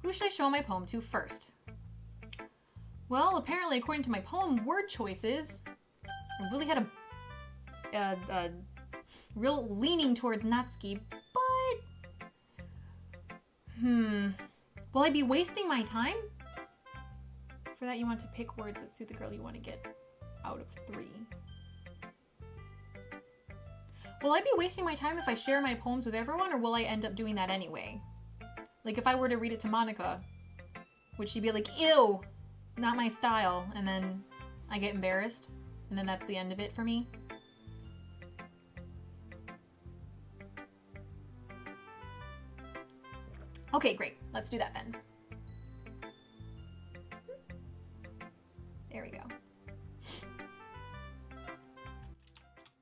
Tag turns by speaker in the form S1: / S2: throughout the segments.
S1: Who should I show my poem to first? Well, apparently, according to my poem word choices, I really had a real leaning towards Natsuki, but... Will I be wasting my time? For that, you want to pick words that suit the girl you want to get out of 3. Will I be wasting my time if I share my poems with everyone, or will I end up doing that anyway? Like, if I were to read it to Monica, would she be like, ew, not my style, and then I get embarrassed, and then that's the end of it for me? Okay, great. Let's do that then. There we go.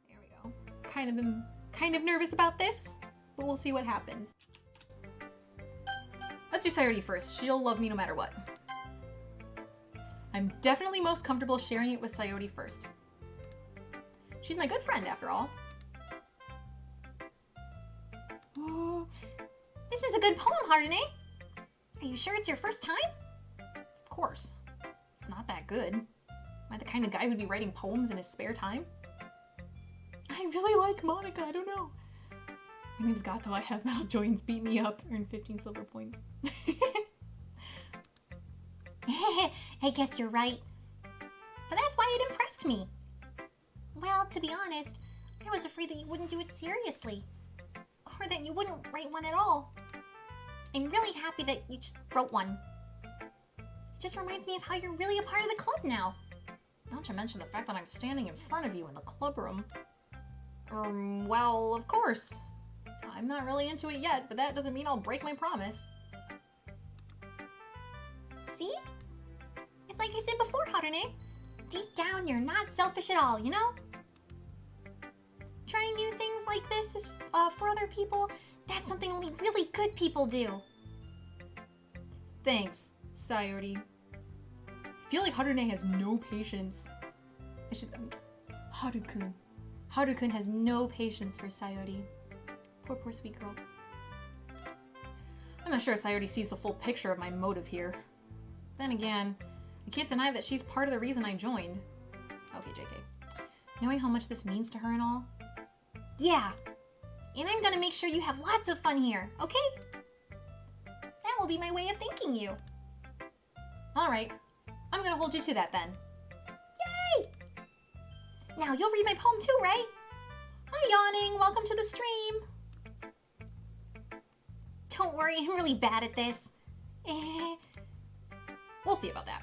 S1: There we go. I'm kind of nervous about this, but we'll see what happens. Let's do Sayori first. She'll love me no matter what. I'm definitely most comfortable sharing it with Sayori first. She's my good friend, after all.
S2: This is a good poem, Harune. Are you sure it's your first time?
S1: Of course. It's not that good. Am I the kind of guy who'd be writing poems in his spare time? I really like Monica, I don't know. My name's Gato, I have metal joints, beat me up, earn 15 silver points.
S2: I guess you're right. But that's why it impressed me. Well, to be honest, I was afraid that you wouldn't do it seriously. Or that you wouldn't write one at all. I'm really happy that you just wrote one. It just reminds me of how you're really a part of the club now.
S1: Not to mention the fact that I'm standing in front of you in the club room. Well, of course. I'm not really into it yet, but that doesn't mean I'll break my promise.
S2: See? It's like I said before, Harune. Deep down, you're not selfish at all, you know? Trying new things like this is for other people, that's something only really good people do.
S1: Thanks, Sayori. I feel like Harune has no patience. It's just... Haru-kun. Haru-kun has no patience for Sayori. Poor sweet girl. I'm not sure if Sayori sees the full picture of my motive here. Then again, I can't deny that she's part of the reason I joined. Okay, JK. Knowing how much this means to her and all.
S2: Yeah. And I'm gonna make sure you have lots of fun here, okay? That will be my way of thanking you.
S1: Alright. I'm gonna hold you to that then.
S2: Yay! Now you'll read my poem too, right?
S1: Hi, Yawning. Welcome to the stream.
S2: Don't worry, I'm really bad at this.
S1: We'll see about that.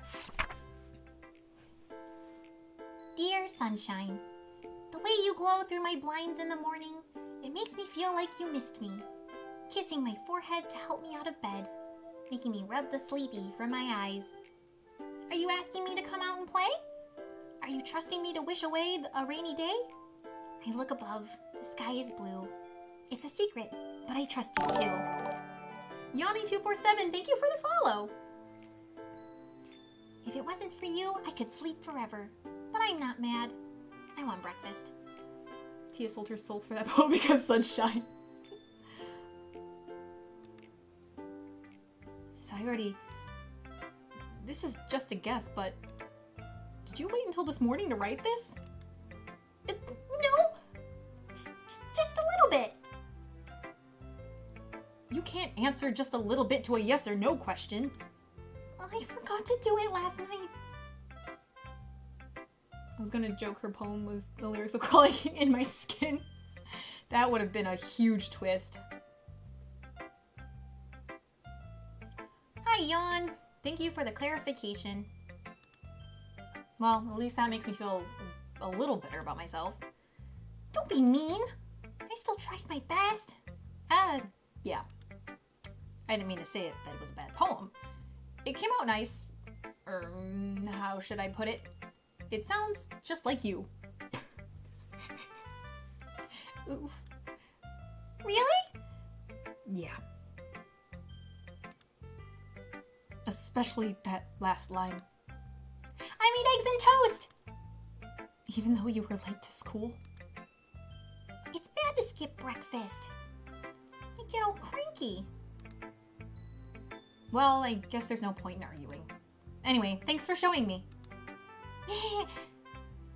S2: Dear Sunshine, the way you glow through my blinds in the morning, it makes me feel like you missed me. Kissing my forehead to help me out of bed, making me rub the sleepy from my eyes. Are you asking me to come out and play? Are you trusting me to wish away a rainy day? I look above, the sky is blue. It's a secret, but I trust you too.
S1: Yawning247, thank you for the follow.
S2: If it wasn't for you, I could sleep forever. But I'm not mad. I want breakfast.
S1: Tia sold her soul for that poem because sunshine. Sayori, this is just a guess, but did you wait until this morning to write this?
S2: No! Just a little bit.
S1: You can't answer just a little bit to a yes or no question.
S2: I forgot to do it last night.
S1: I was gonna joke her poem was the lyrics of crawling in my skin. That would have been a huge twist.
S2: Hi, Yawn. Thank you for the clarification.
S1: Well, at least that makes me feel a little better about myself.
S2: Don't be mean. I still tried my best.
S1: Yeah. I didn't mean to say that it was a bad poem. It came out nice. How should I put it? It sounds just like you.
S2: Oof. Really?
S1: Yeah. Especially that last line.
S2: I made eggs and toast!
S1: Even though you were late to school?
S2: It's bad to skip breakfast. I get all cranky.
S1: Well, I guess there's no point in arguing. Anyway, thanks for showing me.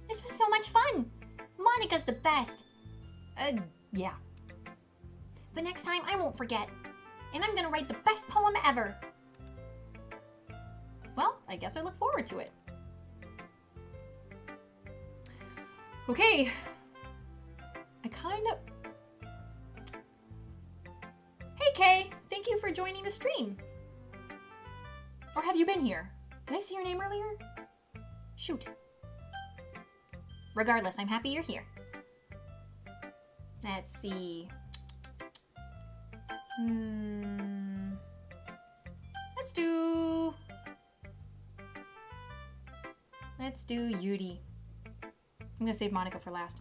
S2: This was so much fun. Monica's the best.
S1: Yeah.
S2: But next time I won't forget. And I'm gonna write the best poem ever.
S1: Well, I guess I look forward to it. Okay. I kind of... Hey, Kay! Thank you for joining the stream. Or have you been here? Did I see your name earlier? Shoot. Regardless, I'm happy you're here. Let's see. Let's do Yuri. I'm gonna save Monica for last.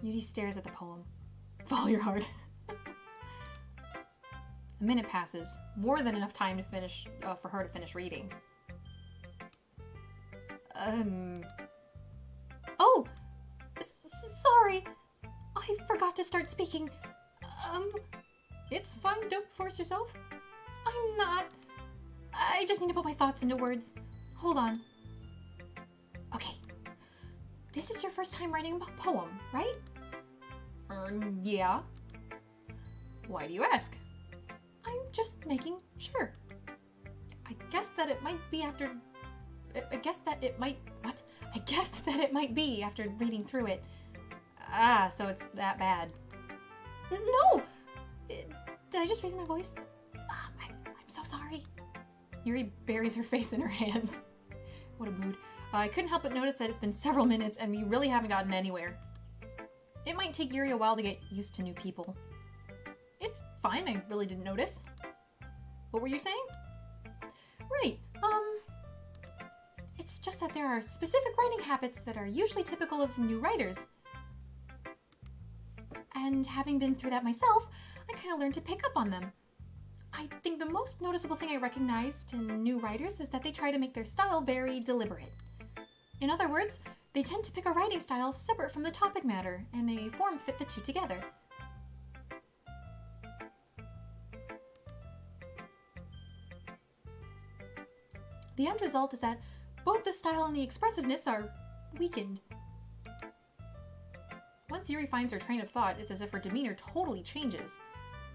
S1: Yuri stares at the poem. Follow your heart. A minute passes, more than enough time to finish for her to finish reading. Oh, sorry, I forgot to start speaking. It's fine. Don't force yourself. I'm not. I just need to put my thoughts into words. Hold on. Okay. This is your first time writing a poem, right? Yeah. Why do you ask? I'm just making sure. I guessed that it might be after be after reading through it. Ah, so it's that bad. No! Did I just raise my voice? I'm so sorry. Yuri buries her face in her hands. What a mood. I couldn't help but notice that it's been several minutes and we really haven't gotten anywhere. It might take Yuri a while to get used to new people. It's fine, I really didn't notice. What were you saying? Right, it's just that there are specific writing habits that are usually typical of new writers. And having been through that myself, I kind of learned to pick up on them. I think the most noticeable thing I recognized in new writers is that they try to make their style very deliberate. In other words, they tend to pick a writing style separate from the topic matter, and they form-fit the two together. The end result is that both the style and the expressiveness are weakened. Once Yuri finds her train of thought, it's as if her demeanor totally changes.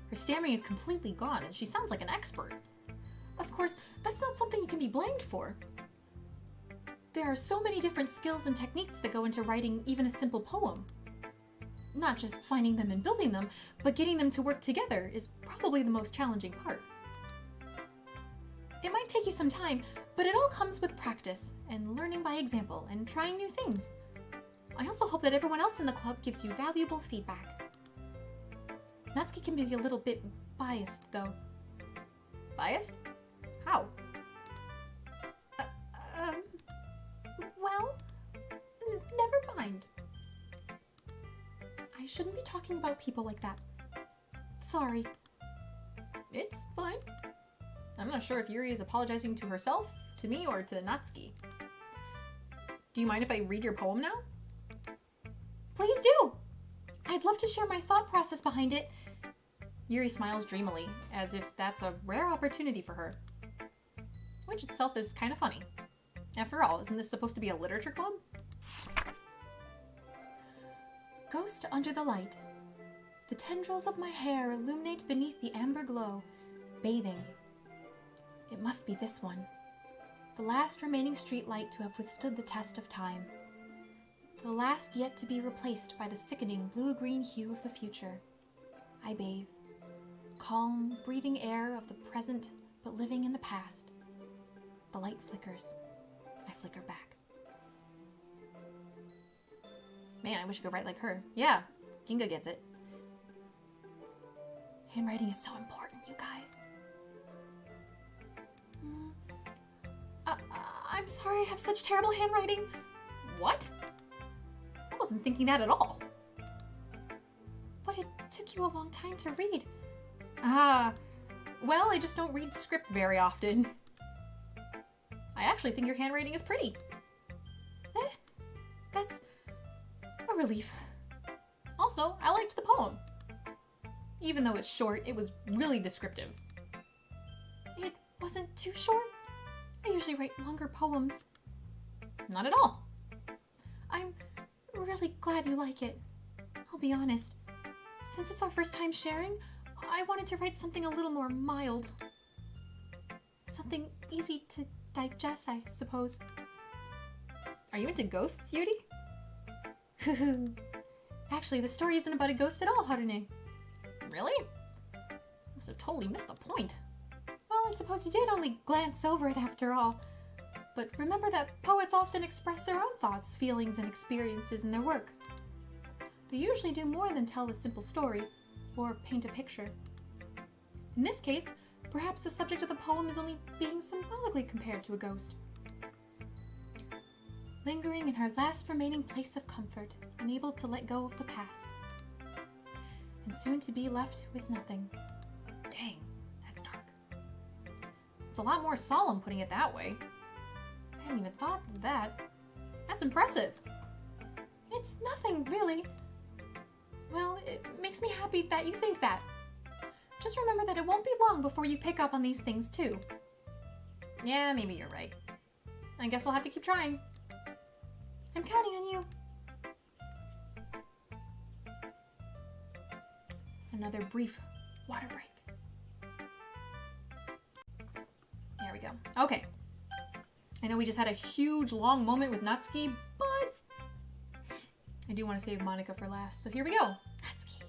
S1: Her stammering is completely gone, and she sounds like an expert. Of course, that's not something you can be blamed for. There are so many different skills and techniques that go into writing even a simple poem. Not just finding them and building them, but getting them to work together is probably the most challenging part. It might take you some time, but it all comes with practice and learning by example and trying new things. I also hope that everyone else in the club gives you valuable feedback. Natsuki can be a little bit biased, though. Biased? How? Well, never mind. I shouldn't be talking about people like that. Sorry. It's fine. I'm not sure if Yuri is apologizing to herself, to me, or to Natsuki. Do you mind if I read your poem now? Please do! I'd love to share my thought process behind it. Yuri smiles dreamily, as if that's a rare opportunity for her. Which itself is kind of funny. After all, isn't this supposed to be a literature club? Ghost under the light. The tendrils of my hair illuminate beneath the amber glow, bathing. It must be this one. The last remaining streetlight to have withstood the test of time. The last yet to be replaced by the sickening blue-green hue of the future. I bathe. Calm, breathing air of the present, but living in the past. The light flickers. I flicker back. Man, I wish I could write like her. Yeah, Ginga gets it. Handwriting is so important, you guys. I'm sorry I have such terrible handwriting. What? I wasn't thinking that at all. But it took you a long time to read. Well, I just don't read script very often. I actually think your handwriting is pretty. A relief. Also, I liked the poem. Even though it's short, it was really descriptive. It wasn't too short. I usually write longer poems. Not at all. I'm really glad you like it. I'll be honest. Since it's our first time sharing, I wanted to write something a little more mild. Something easy to digest, I suppose. Are you into ghosts, Yuri? Actually, the story isn't about a ghost at all, Harune. Really? Must have totally missed the point. Well, I suppose you did only glance over it after all. But remember that poets often express their own thoughts, feelings, and experiences in their work. They usually do more than tell a simple story or paint a picture. In this case, perhaps the subject of the poem is only being symbolically compared to a ghost. Lingering in her last remaining place of comfort, unable to let go of the past. And soon to be left with nothing. Dang, that's dark. It's a lot more solemn putting it that way. I hadn't even thought of that. That's impressive. It's nothing, really. Well, it makes me happy that you think that. Just remember that it won't be long before you pick up on these things, too. Yeah, maybe you're right. I guess I'll have to keep trying. I'm counting on you. Another brief water break. There we go. Okay. I know we just had a huge, long moment with Natsuki, but I do want to save Monica for last. So here we go. Natsuki.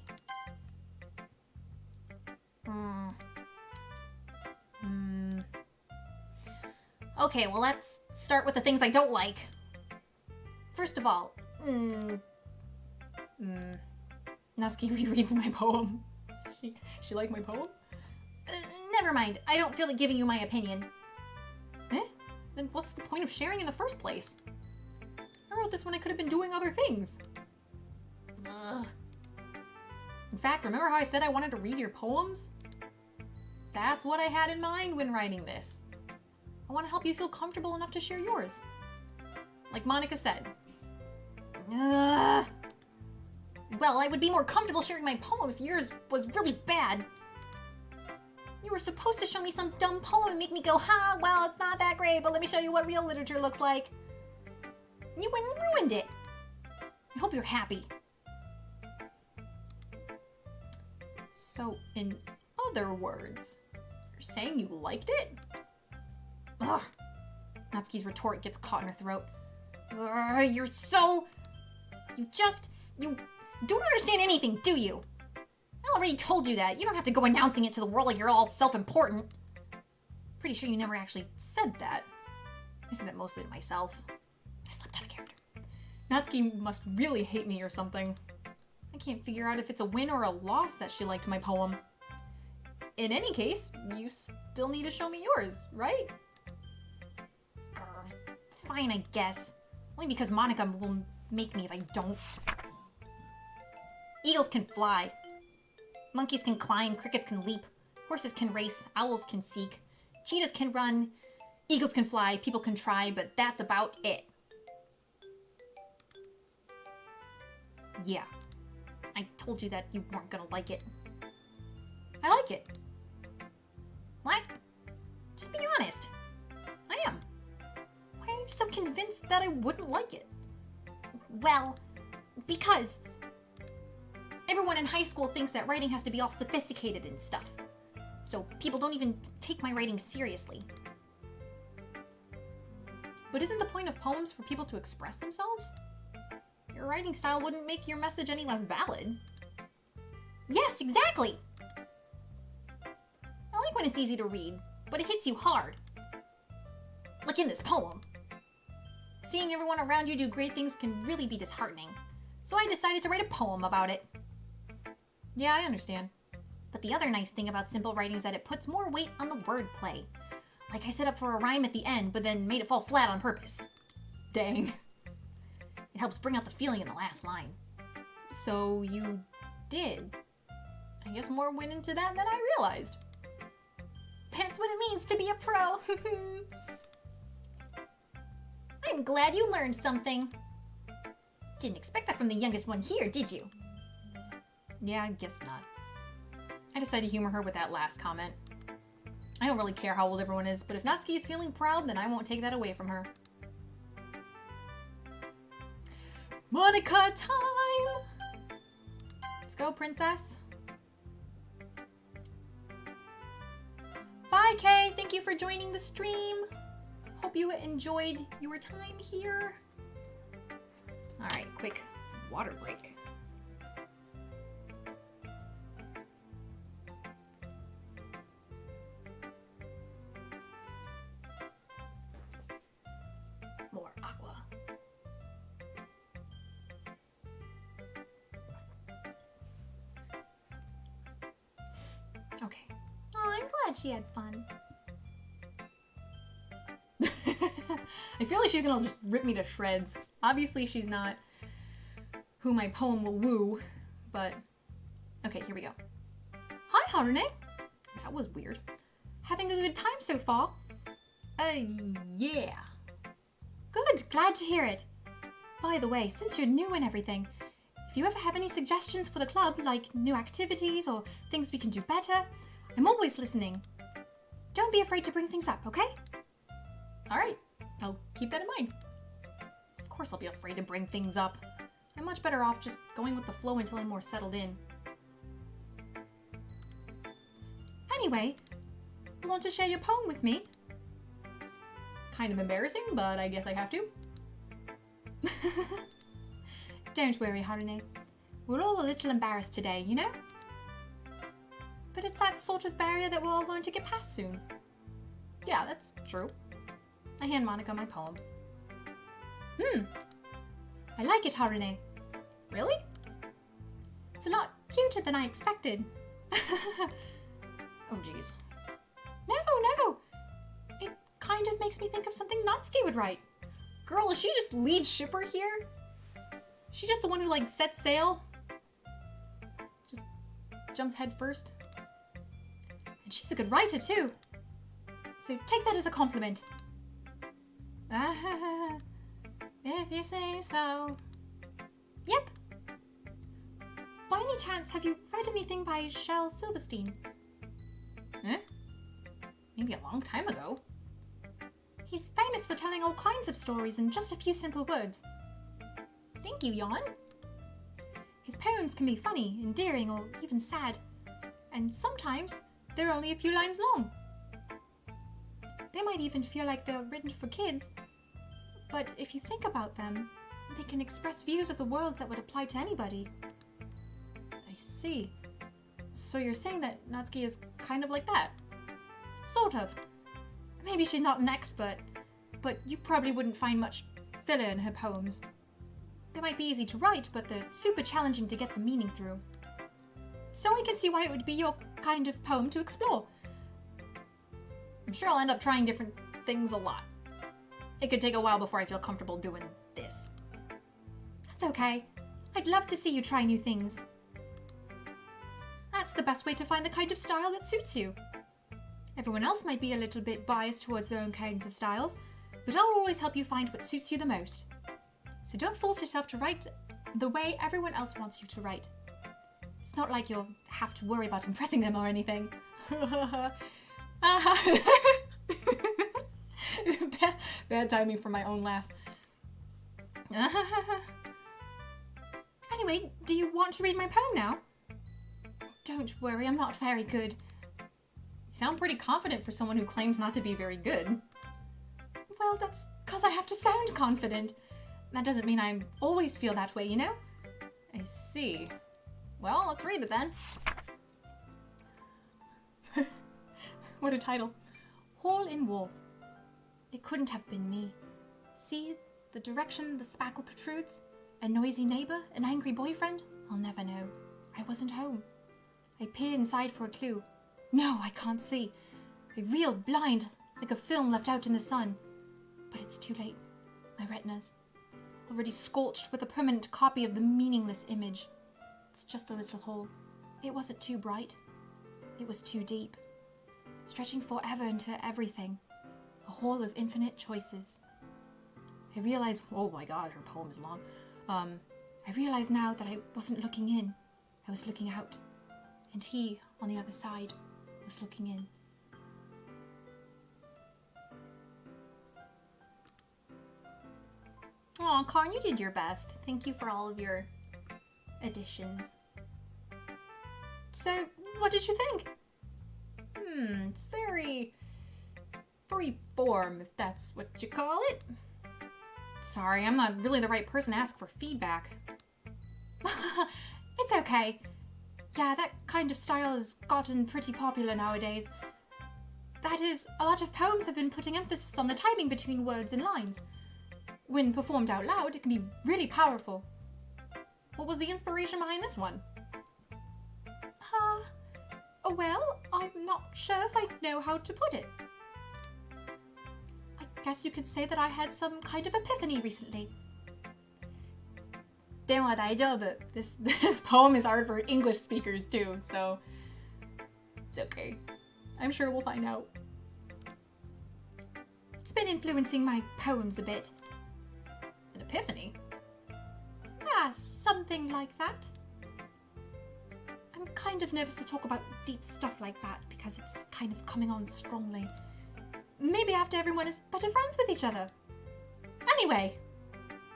S1: Okay, well, let's start with the things I don't like. First of all, Natsuki rereads my poem. She liked my poem? Never mind. I don't feel like giving you my opinion. Eh? Then what's the point of sharing in the first place? I wrote this when I could have been doing other things. Ugh. In fact, remember how I said I wanted to read your poems? That's what I had in mind when writing this. I want to help you feel comfortable enough to share yours. Like Monica said. Ugh. Well, I would be more comfortable sharing my poem if yours was really bad. You were supposed to show me some dumb poem and make me go, ha, well, it's not that great, but let me show you what real literature looks like. You went and ruined it. I hope you're happy. So, in other words, you're saying you liked it? Ugh. Natsuki's retort gets caught in her throat. Ugh, you're so... You don't understand anything, do you? I already told you that. You don't have to go announcing it to the world like you're all self-important. Pretty sure you never actually said that. I said that mostly to myself. I slipped out of character. Natsuki must really hate me or something. I can't figure out if it's a win or a loss that she liked my poem. In any case, you still need to show me yours, right? Fine, I guess. Only because Monica will make me if I don't. Eagles can fly. Monkeys can climb, crickets can leap, horses can race, owls can seek, cheetahs can run, eagles can fly, people can try, but that's about it. Yeah, I told you that you weren't gonna like it. I like it. What? Just be honest. I am. Why are you so convinced that I wouldn't like it? Well, because everyone in high school thinks that writing has to be all sophisticated and stuff. So people don't even take my writing seriously. But isn't the point of poems for people to express themselves? Your writing style wouldn't make your message any less valid. Yes, exactly! I like when it's easy to read, but it hits you hard. Like in this poem. Seeing everyone around you do great things can really be disheartening. So I decided to write a poem about it. Yeah, I understand. But the other nice thing about simple writing is that it puts more weight on the wordplay. Like I set up for a rhyme at the end, but then made it fall flat on purpose. Dang. It helps bring out the feeling in the last line. So you did. I guess more went into that than I realized. That's what it means to be a pro. I'm glad you learned something.
S2: Didn't expect that from the youngest one here, did you?
S1: Yeah, I guess not. I decided to humor her with that last comment. I don't really care how old everyone is, but if Natsuki is feeling proud, then I won't take that away from her. Monica time! Let's go, princess. Bye, Kay. Thank you for joining the stream. Hope you enjoyed your time here. All right, quick water break. More aqua. Okay.
S2: Oh, I'm glad she had fun.
S1: I feel like she's gonna just rip me to shreds. Obviously, she's not who my poem will woo, but okay, here we go. Hi, Harune. That was weird. Having a good time so far? Yeah. Good, glad to hear it. By the way, since you're new and everything, if you ever have any suggestions for the club, like new activities or things we can do better, I'm always listening. Don't be afraid to bring things up, okay? All right, I'll keep that in mind. Of course I'll be afraid to bring things up. I'm much better off just going with the flow until I'm more settled in. Anyway, you want to share your poem with me? It's kind of embarrassing, but I guess I have to. Don't worry, Harune. We're all a little embarrassed today, you know? But it's that sort of barrier that we're all going to get past soon. Yeah, that's true. I hand Monica my poem. I like it, Harune. Really? It's a lot cuter than I expected. Oh, jeez. No! It kind of makes me think of something Natsuki would write. Girl, is she just lead shipper here? Is she just the one who, like, sets sail? Just jumps head first? And she's a good writer, too. So take that as a compliment. If you say so. Yep. By any chance, have you read anything by Shel Silverstein? Eh? Maybe a long time ago. He's famous for telling all kinds of stories in just a few simple words. Thank you, Jan. His poems can be funny, endearing, or even sad. And sometimes they're only a few lines long. They might even feel like they're written for kids. But if you think about them, they can express views of the world that would apply to anybody. I see. So you're saying that Natsuki is kind of like that? Sort of. Maybe she's not an expert, but you probably wouldn't find much filler in her poems. They might be easy to write, but they're super challenging to get the meaning through. So I can see why it would be your kind of poem to explore. I'm sure I'll end up trying different things a lot. It could take a while before I feel comfortable doing this. That's okay. I'd love to see you try new things. That's the best way to find the kind of style that suits you. Everyone else might be a little bit biased towards their own kinds of styles, but I'll always help you find what suits you the most. So don't force yourself to write the way everyone else wants you to write. It's not like you'll have to worry about impressing them or anything. Bad timing for my own laugh. Anyway, do you want to read my poem now? Don't worry, I'm not very good. You sound pretty confident for someone who claims not to be very good. Well, that's because I have to sound confident. That doesn't mean I always feel that way, you know? I see. Well, let's read it then. What a title. Hole in wall. It couldn't have been me. See the direction the spackle protrudes? A noisy neighbor? An angry boyfriend? I'll never know. I wasn't home. I peer inside for a clue. No, I can't see. I reel blind, like a film left out in the sun. But it's too late. My retinas, already scorched with a permanent copy of the meaningless image. It's just a little hole. It wasn't too bright. It was too deep. Stretching forever into everything. A hall of infinite choices. I realize, oh my god, her poem is long. I realize now that I wasn't looking in. I was looking out. And he, on the other side, was looking in. Aw, Karn, you did your best. Thank you for all of your additions. So, what did you think? It's very form, if that's what you call it. Sorry, I'm not really the right person to ask for feedback. It's okay. Yeah, that kind of style has gotten pretty popular nowadays. That is, a lot of poems have been putting emphasis on the timing between words and lines. When performed out loud, it can be really powerful. What was the inspiration behind this one? Well, I'm not sure if I know how to put it. I guess you could say that I had some kind of epiphany recently. でも大丈夫. This poem is hard for English speakers too, so it's okay. I'm sure we'll find out. It's been influencing my poems a bit. An epiphany? Ah, something like that. I'm kind of nervous to talk about deep stuff like that because it's kind of coming on strongly. Maybe after everyone is better friends with each other. Anyway,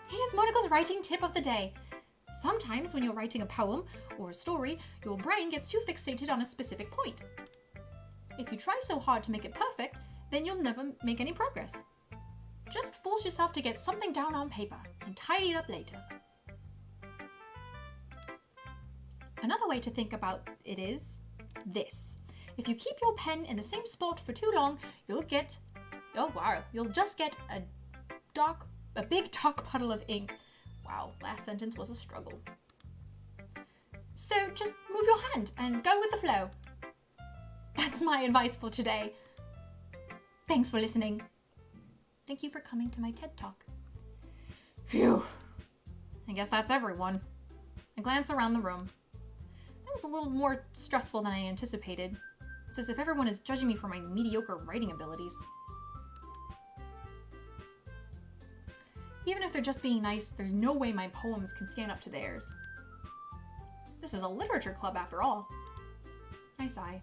S1: here's Monica's writing tip of the day. Sometimes when you're writing a poem or a story, your brain gets too fixated on a specific point. If you try so hard to make it perfect, then you'll never make any progress. Just force yourself to get something down on paper and tidy it up later. Another way to think about it is this. If you keep your pen in the same spot for too long, you'll just get a big dark puddle of ink. Wow, last sentence was a struggle. So just move your hand and go with the flow. That's my advice for today. Thanks for listening. Thank you for coming to my TED Talk. Phew. I guess that's everyone. I glance around the room. That was a little more stressful than I anticipated. It's as if everyone is judging me for my mediocre writing abilities. Even if they're just being nice, there's no way my poems can stand up to theirs. This is a literature club after all. I sigh.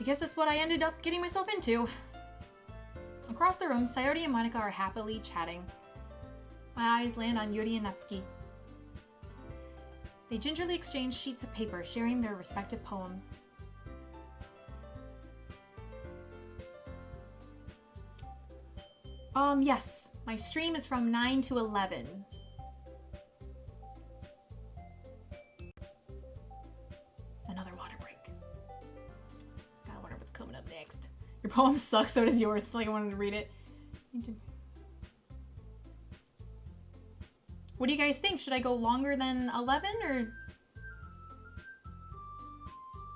S1: I guess that's what I ended up getting myself into. Across the room, Sayori and Monica are happily chatting. My eyes land on Yuri and Natsuki. They gingerly exchange sheets of paper, sharing their respective poems. Yes. My stream is from 9 to 11. Another water break. Gotta wonder what's coming up next. Your poem sucks, so does yours. Like I wanted to read it. What do you guys think? Should I go longer than 11 or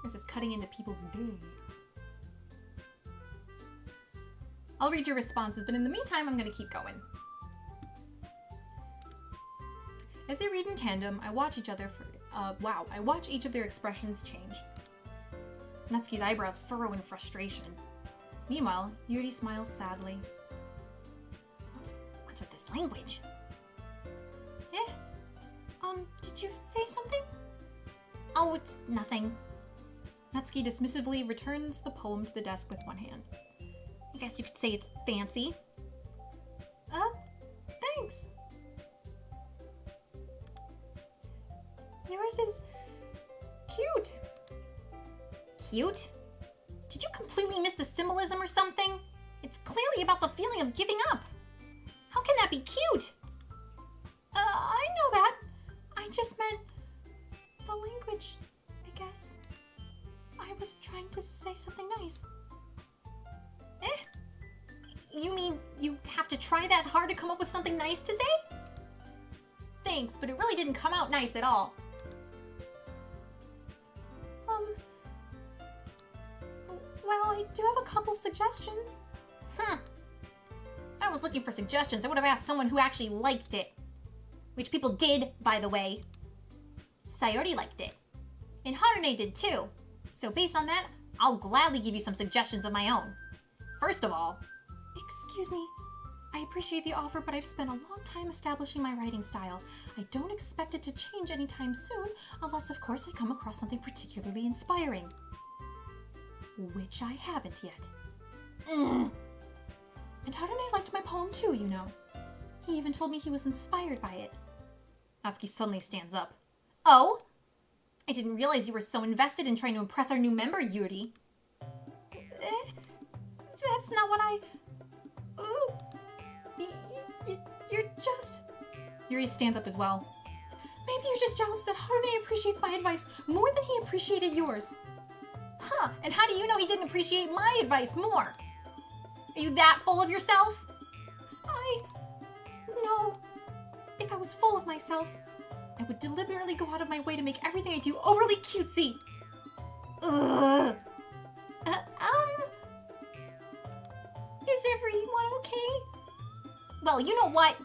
S1: is this cutting into people's day? I'll read your responses, but in the meantime, I'm going to keep going. As they read in tandem, I watch each of their expressions change. Natsuki's eyebrows furrow in frustration. Meanwhile, Yuri smiles sadly.
S2: What's with this language?
S1: Did you say something?
S2: Oh, it's nothing.
S1: Natsuki dismissively returns the poem to the desk with one hand.
S2: I guess you could say it's fancy.
S1: Thanks. Yours is cute.
S2: Cute? Did you completely miss the symbolism or something? It's clearly about the feeling of giving up. How can that be cute?
S1: I know that. I just meant the language, I guess. I was trying to say something nice.
S2: You mean you have to try that hard to come up with something nice to say?
S1: Thanks, but it really didn't come out nice at all. Well, I do have a couple suggestions.
S2: If I was looking for suggestions, I would have asked someone who actually liked it. Which people did, by the way. Sayori liked it. And Harune did too. So based on that, I'll gladly give you some suggestions of my own. First of all,
S1: Excuse me. I appreciate the offer, but I've spent a long time establishing my writing style. I don't expect it to change anytime soon, unless of course I come across something particularly inspiring. Which I haven't yet. And Harune liked my poem too, you know. He even told me he was inspired by it. Natsuki suddenly stands up. Oh? I didn't realize you were so invested in trying to impress our new member, Yuri. That's not what I... You're just... Yuri stands up as well. Maybe you're just jealous that Harune appreciates my advice more than he appreciated yours. Huh, and how do you know he didn't appreciate my advice more? Are you that full of yourself? No. If I was full of myself, I would deliberately go out of my way to make everything I do overly cutesy. Ugh. Is everyone okay? Well, you know what?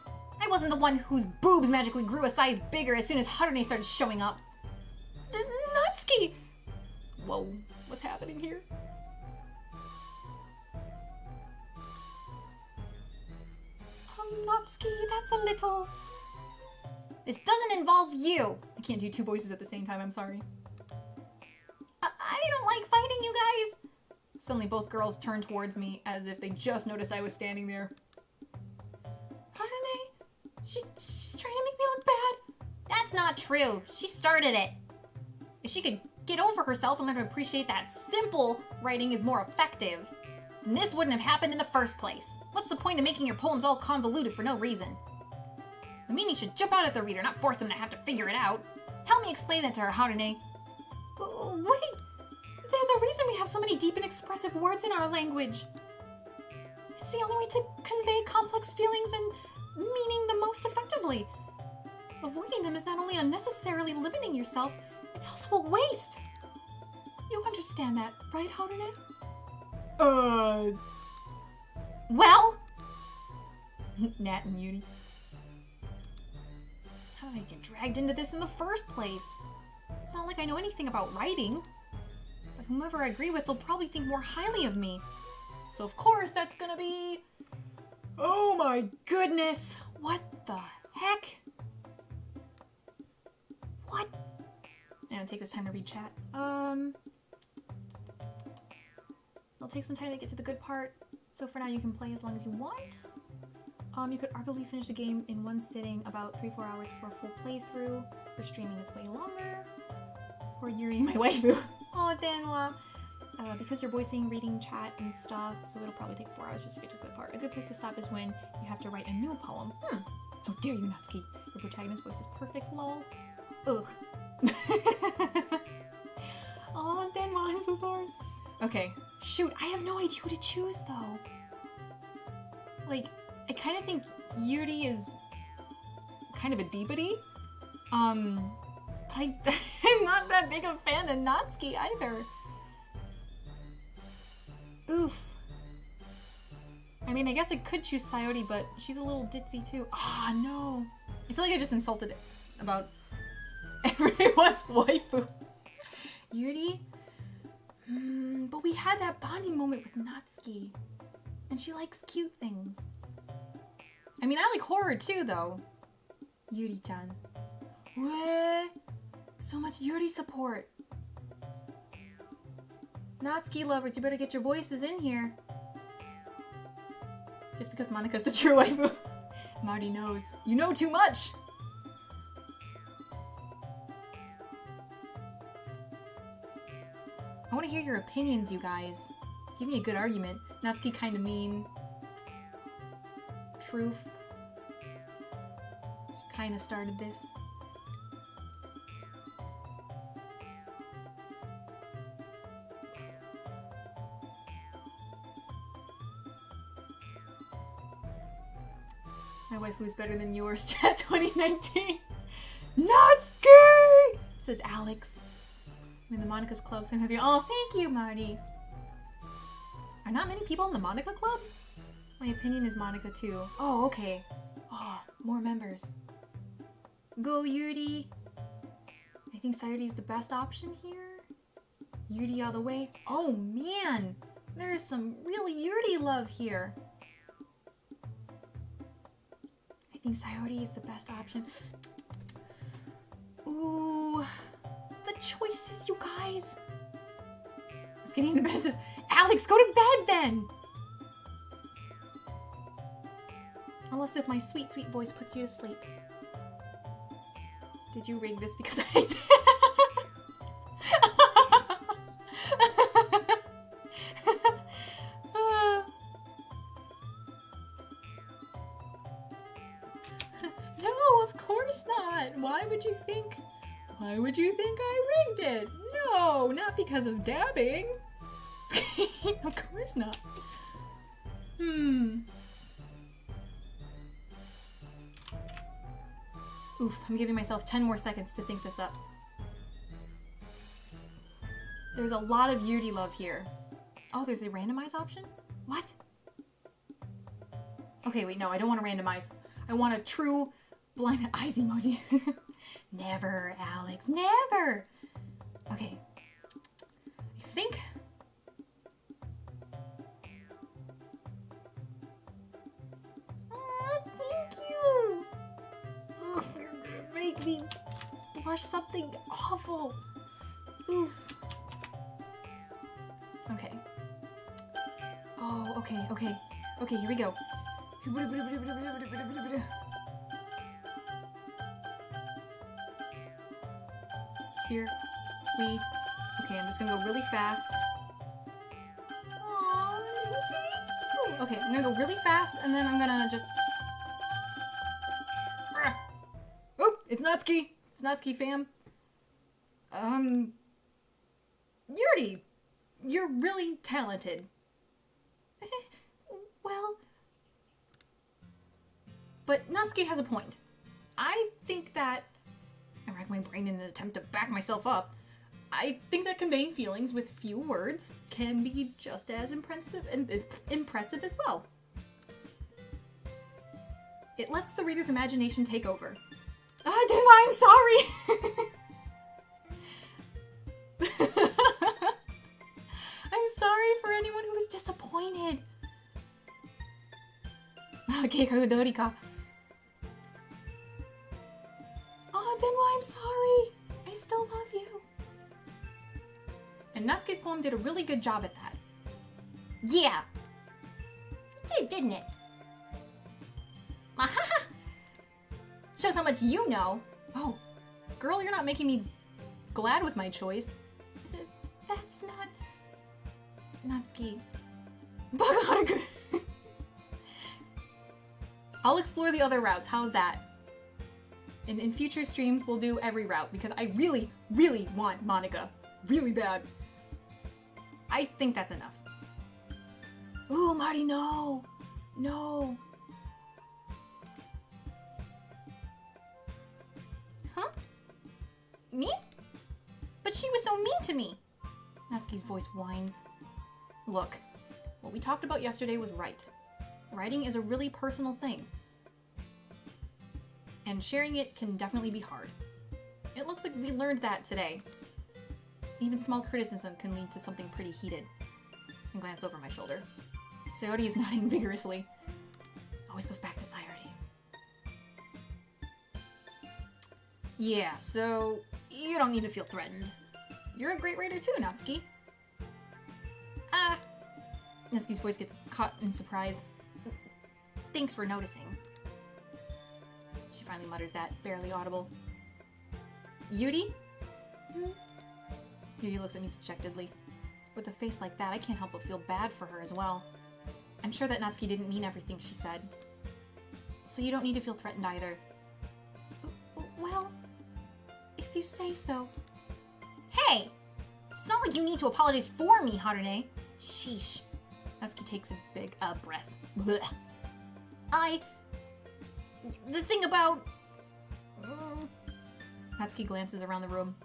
S1: I wasn't the one whose boobs magically grew a size bigger as soon as Harune started showing up. Natsuki! Whoa, what's happening here? Natsuki, that's a little... This doesn't involve you! I can't do two voices at the same time, I'm sorry. I don't like fighting, you guys! Suddenly both girls turned towards me as if they just noticed I was standing there. Harune, she's trying to make me look bad. That's not true. She started it. If she could get over herself and learn to appreciate that simple writing is more effective, then this wouldn't have happened in the first place. What's the point of making your poems all convoluted for no reason? The meaning should jump out at the reader, not force them to have to figure it out. Help me explain that to her, Harune. Wait! There's a reason we have so many deep and expressive words in our language. It's the only way to convey complex feelings and meaning the most effectively. Avoiding them is not only unnecessarily limiting yourself, it's also a waste. You understand that, right, Harune? Well? Nat and Yuri. How did I get dragged into this in the first place? It's not like I know anything about writing. But whomever I agree with, they'll probably think more highly of me. So of course that's gonna be... Oh my goodness! What the heck? What? I'm gonna take this time to read chat. It'll take some time to get to the good part. So for now you can play as long as you want. You could arguably finish the game in one sitting, about 3-4 hours for a full playthrough. For streaming it's way longer. Or Yuri, my waifu. Oh, Danwa. Because you're voicing, reading, chat, and stuff, so it'll probably take 4 hours just to get to the good part. A good place to stop is when you have to write a new poem. How dare you, Natsuki? Your protagonist's voice is perfect, lol. Ugh. Oh, Danwa, I'm so sorry. Okay. Shoot, I have no idea who to choose, though. Like, I kind of think Yuri is kind of a deepity. But I'm not that big of a fan of Natsuki either. Oof. I mean, I guess I could choose Sayori, but she's a little ditzy too. Ah, no. I feel like I just insulted about everyone's waifu. Yuri? But we had that bonding moment with Natsuki. And she likes cute things. I mean, I like horror too, though. Yuri-chan. What? So much Yuri support. Natsuki lovers, you better get your voices in here. Just because Monika's the true waifu. Marty knows. You know too much! I want to hear your opinions, you guys. Give me a good argument. Natsuki kinda mean. Truth. Kinda started this. My waifu's better than yours, chat 2019. Natsuki! Says Alex. I'm in the Monika's club, so I'm happy. Oh, thank you, Marty. Are not many people in the Monica club? My opinion is Monica too. Oh, okay. Oh, more members. Go, Yuri. I think Sayori's the best option here. Yuri all the way. Oh, man. There's some real Yuri love here. think Sayori is the best option. Ooh, the choices, you guys. It's getting into bed. It says, Alex, go to bed then. Unless if my sweet, sweet voice puts you to sleep. Did you rig this because I did? No, of course not. Why would you think I rigged it? No, not because of dabbing. Of course not. Oof, I'm giving myself 10 more seconds to think this up. There's a lot of Yuri love here. Oh, there's a randomize option? What? Okay, wait, no, I don't want to randomize. I want a true blind eyes emoji. Never, Alex, never! Okay. I think... Oh, thank you! Ugh, you're gonna make me blush something awful. Oof. Okay. Oh, okay. Okay, here we go. Here we... Okay, I'm just gonna go really fast. Aww, thank you. Okay, I'm gonna go really fast, and then I'm gonna just... Oh, it's Natsuki! It's Natsuki, fam. Yuri, you're really talented. Well... But Natsuki has a point. I think that... I rack my brain in an attempt to back myself up. I think that conveying feelings with few words can be just as impressive as well. It lets the reader's imagination take over. Ah, Denwa, I'm sorry! I'm sorry for anyone who was disappointed. Okay, Dorika. Oh, Denwa, I'm sorry. I still love you. And Natsuki's poem did a really good job at that.
S2: Yeah. It did, didn't it? Mahaha!
S1: Shows how much you know. Oh, girl, you're not making me glad with my choice. That's not... Natsuki. I'll explore the other routes. How's that? In future streams, we'll do every route because I really, really want Monica. Really bad. I think that's enough. Ooh, Marty, no. No. Huh? Me? But she was so mean to me. Natsuki's voice whines. Look, what we talked about yesterday was right. Writing is a really personal thing. And sharing it can definitely be hard. It looks like we learned that today. Even small criticism can lead to something pretty heated. I glance over my shoulder. Sayori is nodding vigorously. Always goes back to Sayori. Yeah, so you don't need to feel threatened. You're a great writer too, Natsuki. Natsuki's voice gets caught in surprise. Thanks for noticing. She finally mutters that, barely audible. Yuri? Yuri looks at me dejectedly. With a face like that, I can't help but feel bad for her as well. I'm sure that Natsuki didn't mean everything she said. So you don't need to feel threatened either. Well, if you say so.
S2: Hey! It's not like you need to apologize for me, Harune.
S1: Sheesh. Natsuki takes a big breath.
S2: Blech. The thing about...
S1: Natsuki glances around the room.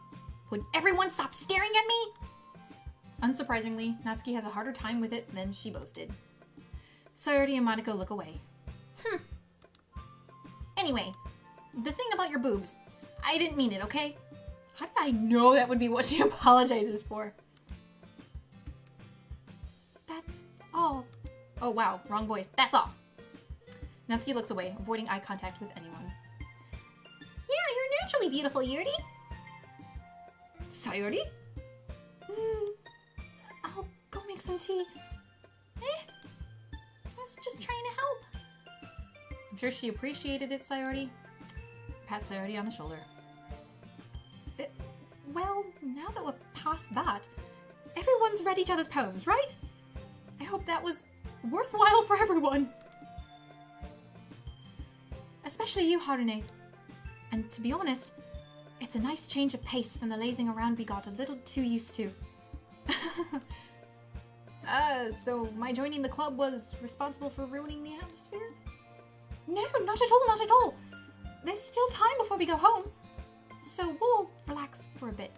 S2: Would everyone stop staring at me?
S1: Unsurprisingly, Natsuki has a harder time with it than she boasted. Sayori and Monica look away.
S2: Anyway, the thing about your boobs, I didn't mean it, okay?
S1: How did I know that would be what she apologizes for? That's all. Oh wow, wrong voice. That's all. Natsuki looks away, avoiding eye contact with anyone.
S2: Yeah, you're naturally beautiful, Yuri.
S1: Sayori? I'll go make some tea.
S2: I was just trying to help.
S1: I'm sure she appreciated it, Sayori. Pat Sayori on the shoulder. Well, now that we're past that, everyone's read each other's poems, right? I hope that was worthwhile for everyone. Especially you, Harune. And to be honest, it's a nice change of pace from the lazing around we got a little too used to. So my joining the club was responsible for ruining the atmosphere? No, not at all, not at all. There's still time before we go home. So we'll all relax for a bit.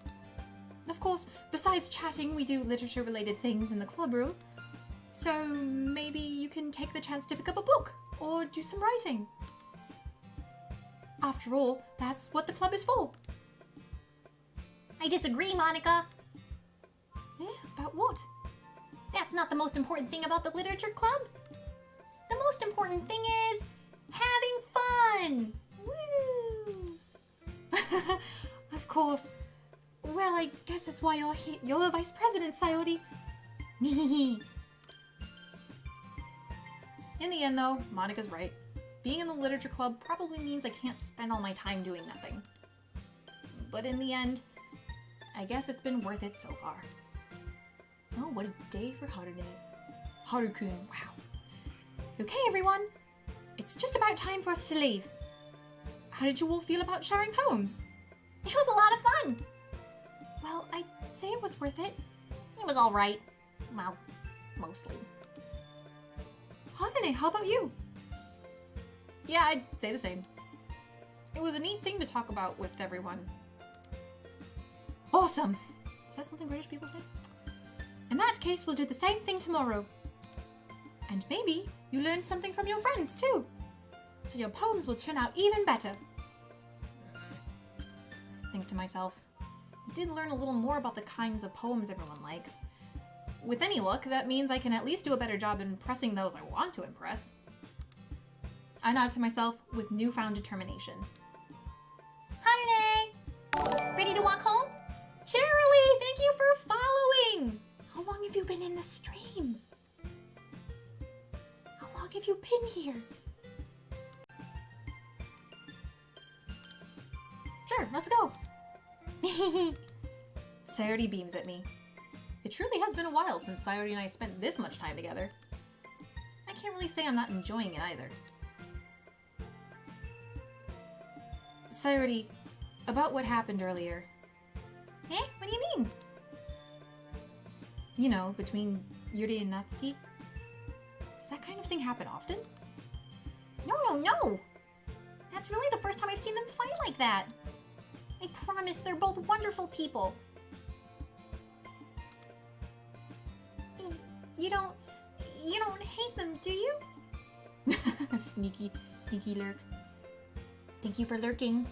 S1: Of course, besides chatting, we do literature-related things in the club room. So maybe you can take the chance to pick up a book or do some writing. After all, that's what the club is for.
S2: I disagree, Monica.
S1: About what?
S2: That's not the most important thing about the literature club. The most important thing is having fun.
S1: Woo! Of course. Well, I guess that's why you're here. You're the vice president, Sayori. In the end, though, Monica's right. Being in the literature club probably means I can't spend all my time doing nothing. But in the end, I guess it's been worth it so far. Oh, what a day for Harune. Haru-kun, wow. Okay, everyone. It's just about time for us to leave. How did you all feel about sharing poems?
S2: It was a lot of fun.
S1: Well, I'd say it was worth it.
S2: It was all right. Well, mostly.
S1: Harune, how about you? Yeah, I'd say the same. It was a neat thing to talk about with everyone. Awesome! Is that something British people say? In that case, we'll do the same thing tomorrow. And maybe you learn something from your friends too. So your poems will turn out even better. Think to myself, I did learn a little more about the kinds of poems everyone likes. With any luck, that means I can at least do a better job impressing those I want to impress. I nod to myself with newfound determination.
S2: Harune! Ready to walk home?
S1: Cheerilee, thank you for following!
S2: How long have you been in the stream?
S1: How long have you been here? Sure, let's go. Sayori beams at me. It truly has been a while since Sayori and I spent this much time together. I can't really say I'm not enjoying it either. Sayori, about what happened earlier.
S2: What do you mean?
S1: You know, between Yuri and Natsuki. Does that kind of thing happen often?
S2: No. That's really the first time I've seen them fight like that. I promise they're both wonderful people. You don't hate them, do you?
S1: Sneaky lurk. Thank you for lurking.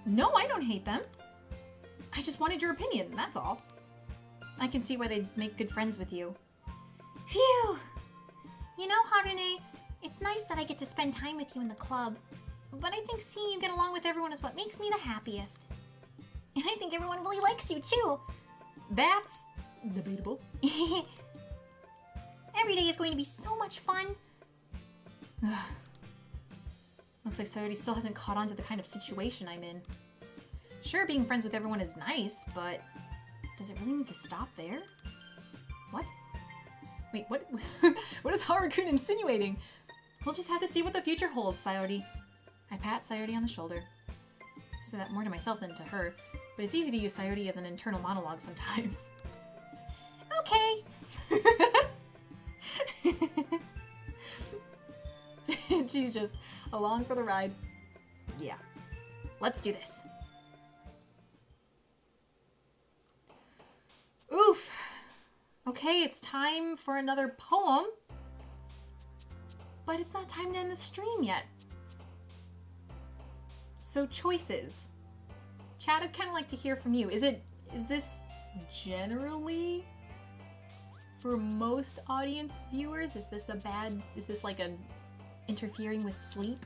S1: No, I don't hate them. I just wanted your opinion, that's all. I can see why they'd make good friends with you.
S2: Phew! You know, Harune, it's nice that I get to spend time with you in the club. But I think seeing you get along with everyone is what makes me the happiest. And I think everyone really likes you, too.
S1: That's debatable.
S2: Every day is going to be so much fun.
S1: Looks like Sayori still hasn't caught on to the kind of situation I'm in. Sure, being friends with everyone is nice, but does it really need to stop there? What? Wait, what? What is Haru-kun insinuating? We'll just have to see what the future holds, Sayori. I pat Sayori on the shoulder. I say that more to myself than to her, but it's easy to use Sayori as an internal monologue sometimes.
S2: Okay.
S1: She's just along for the ride. Yeah, let's do this. Oof. Okay, it's time for another poem. But it's not time to end the stream yet. So choices. Chad, I'd kind of like to hear from you. Is this generally for most audience viewers, is this like a interfering with sleep?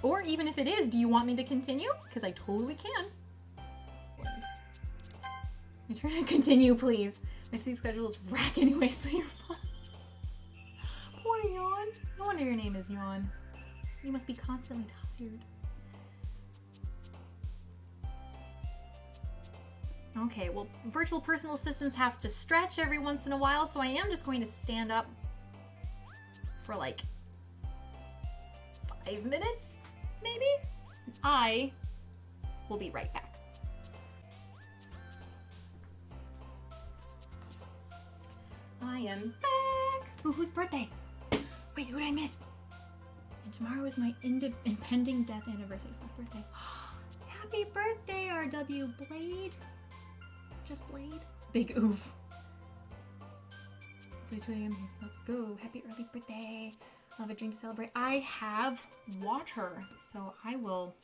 S1: Or even if it is, do you want me to continue? Because I totally can. Your turn to continue, please. My sleep schedule is whack anyway, so you're fine. Poor Yawn. No wonder your name is Yawn. You must be constantly tired. Okay, well, virtual personal assistants have to stretch every once in a while, so I am just going to stand up for like 5 minutes, maybe? I will be right back. I am back! Ooh, whose birthday? Wait, who did I miss? And tomorrow is my impending death anniversary. It's my birthday. Happy birthday, RW Blade! Just Blade? Big oof. 2 a.m. Let's go. Happy early birthday. I'll have a drink to celebrate. I have water, so I will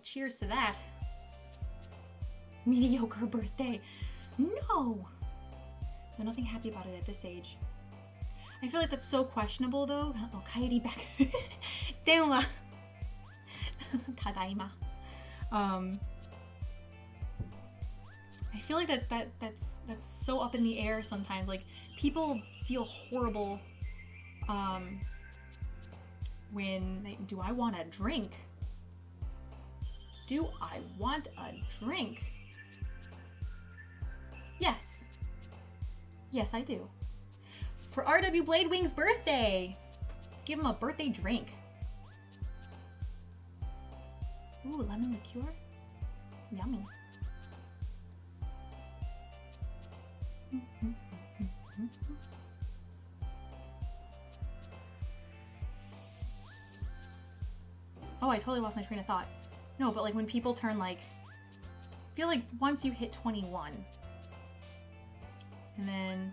S1: cheers to that. Mediocre birthday. No! No, nothing happy about it at this age. I feel like that's so questionable though. Oh, Kairi back. Denwa. Tadaima. I feel like that's so up in the air sometimes. Like, people feel horrible when they, do I want a drink? Do I want a drink? Yes. Yes, I do. For RW Bladewing's birthday! Let's give him a birthday drink. Ooh, lemon liqueur? Yummy. Oh, I totally lost my train of thought. No, but like when people turn like... I feel like once you hit 21, and then...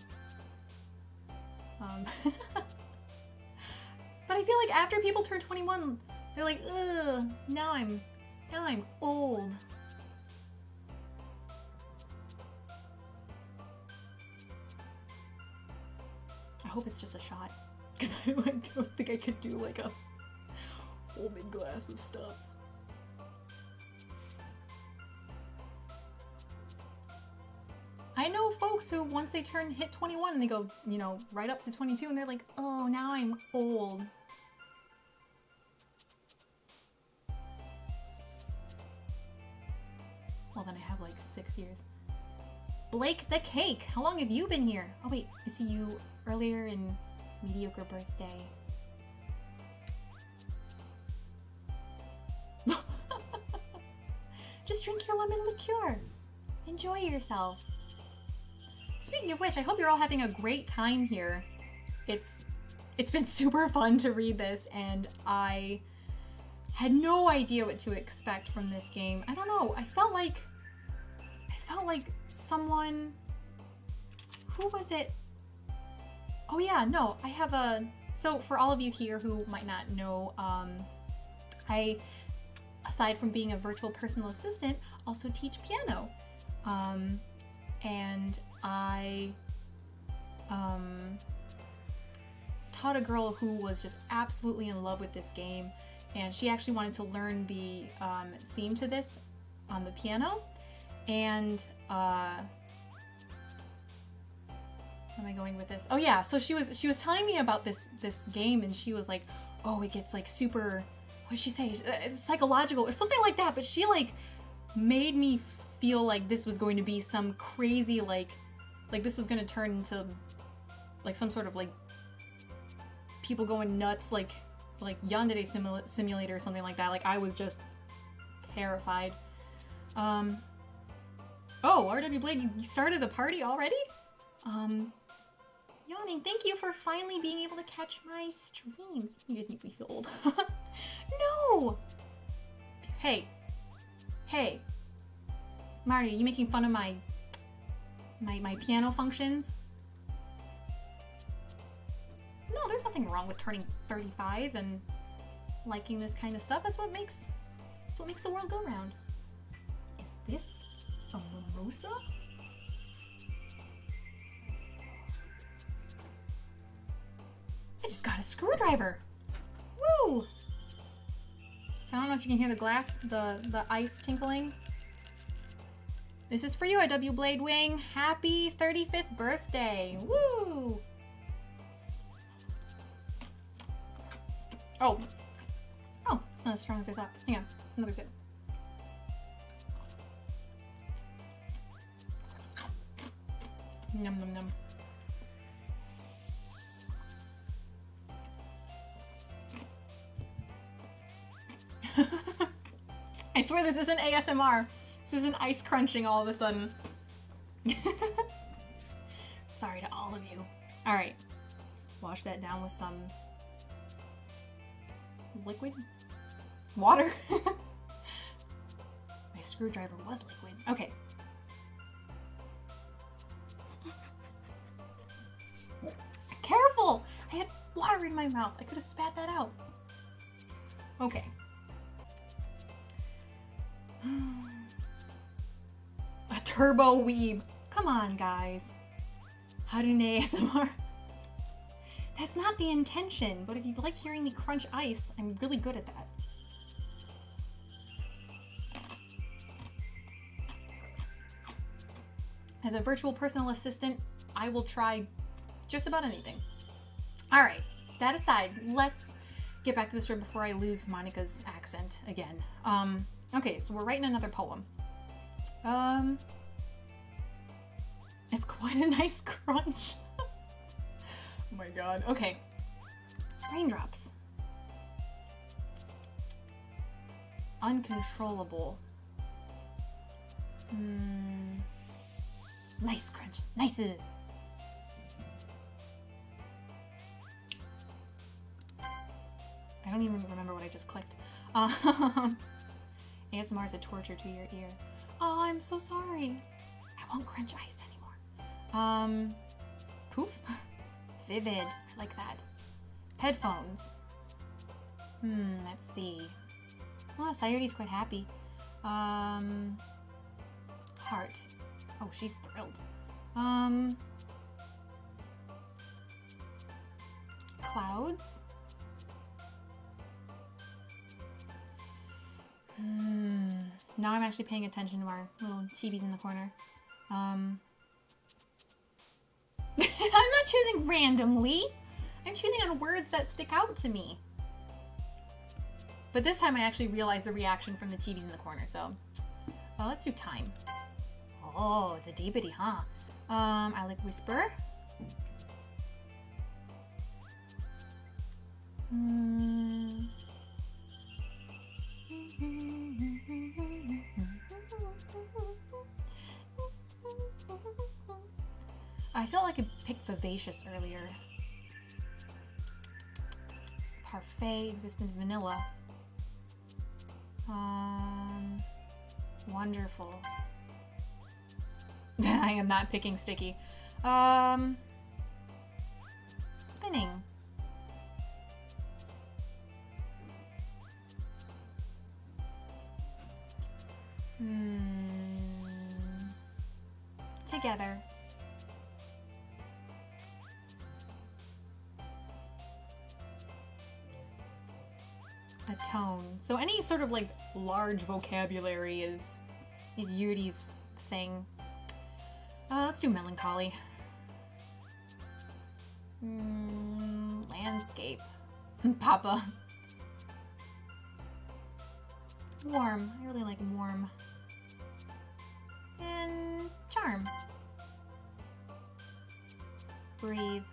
S1: but I feel like after people turn 21, they're like, ugh, now I'm old. I hope it's just a shot, because I don't think I could do like a whole big glass of stuff. I know folks who, once they hit 21 and they go, you know, right up to 22 and they're like, oh, now I'm old. Well, then I have like 6 years. Blake the Cake, how long have you been here? Oh wait, I see you earlier in mediocre birthday. Just drink your lemon liqueur. Enjoy yourself. Speaking of which, I hope you're all having a great time here. It's been super fun to read this, and I had no idea what to expect from this game. I don't know, I felt like someone, who was it? Oh yeah, no, I have a, so for all of you here who might not know, I, aside from being a virtual personal assistant, also teach piano. And I taught a girl who was just absolutely in love with this game, and she actually wanted to learn the theme to this on the piano. And where am I going with this? Oh yeah, so she was telling me about this game, and she was like, oh, it gets like super, what did she say? It's psychological, something like that. But she like made me feel like this was going to be some crazy like this was going to turn into like some sort of like people going nuts, like Yandere Simulator or something like that. Like, I was just terrified. Oh, RW Blade, you started the party already? Yawning, thank you for finally being able to catch my streams. You guys make me feel old. No! Hey, Marty, are you making fun of my piano functions? No, there's nothing wrong with turning 35 and liking this kind of stuff. That's what makes the world go round. Is this a mimosa? I just got a screwdriver. Woo! So I don't know if you can hear the glass, the ice tinkling. This is for you, IW Blade Wing. Happy 35th birthday. Woo! Oh. Oh, it's not as strong as I thought. Hang on, another sip. Num num num. I swear this isn't ASMR. This isn't ice crunching all of a sudden. Sorry to all of you. All right, wash that down with some liquid? Water? My screwdriver was liquid. Okay. Careful! I had water in my mouth. I could have spat that out. Okay. A turbo weeb. Come on, guys. Harune ASMR. That's not the intention, but if you like hearing me crunch ice, I'm really good at that. As a virtual personal assistant, I will try just about anything. All right, that aside, let's get back to the story before I lose Monica's accent again. Okay, so we're writing another poem. It's quite a nice crunch. Oh my god. Okay. Raindrops. Uncontrollable. Nice crunch. Nice. I don't even remember what I just clicked. ASMR is a torture to your ear. Oh, I'm so sorry. I won't crunch ice anymore. Poof. Vivid. I like that. Headphones. Let's see. Oh, Sayuri's quite happy. Heart. Oh, she's thrilled. Clouds. Now I'm actually paying attention to our little chibis in the corner. I'm not choosing randomly. I'm choosing on words that stick out to me. But this time I actually realized the reaction from the chibis in the corner, so... Well, let's do time. Oh, it's a deepity, huh? I like whisper. I felt like I picked vivacious earlier. Parfait, existence, vanilla. Wonderful. I am not picking sticky. Spinning. Together. A tone. So any sort of like large vocabulary is Yuri's thing. Let's do melancholy. Landscape. Papa. Warm. I really like warm. And charm. Breathe.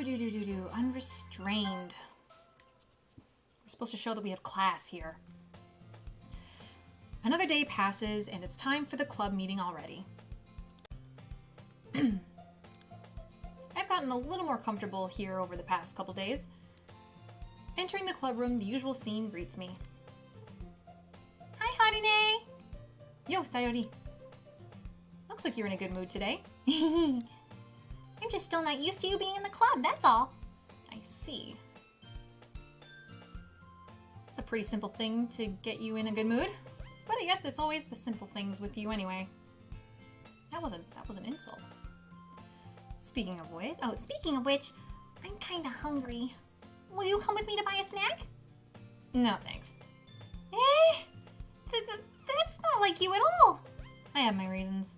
S1: Do. Unrestrained. We're supposed to show that we have class here. Another day passes, and it's time for the club meeting already. I've gotten a little more comfortable here over the past couple days. Entering the club room, the usual scene greets me. Hi, Harune! Yo, Sayori. Looks like you're in a good mood today.
S2: I'm just still not used to you being in the club, that's all.
S1: I see. It's a pretty simple thing to get you in a good mood. But I guess it's always the simple things with you anyway. That was an insult. Speaking of which...
S2: Oh, speaking of which, I'm kinda hungry. Will you come with me to buy a snack?
S1: No, thanks.
S2: Eh? That's not like you at all.
S1: I have my reasons.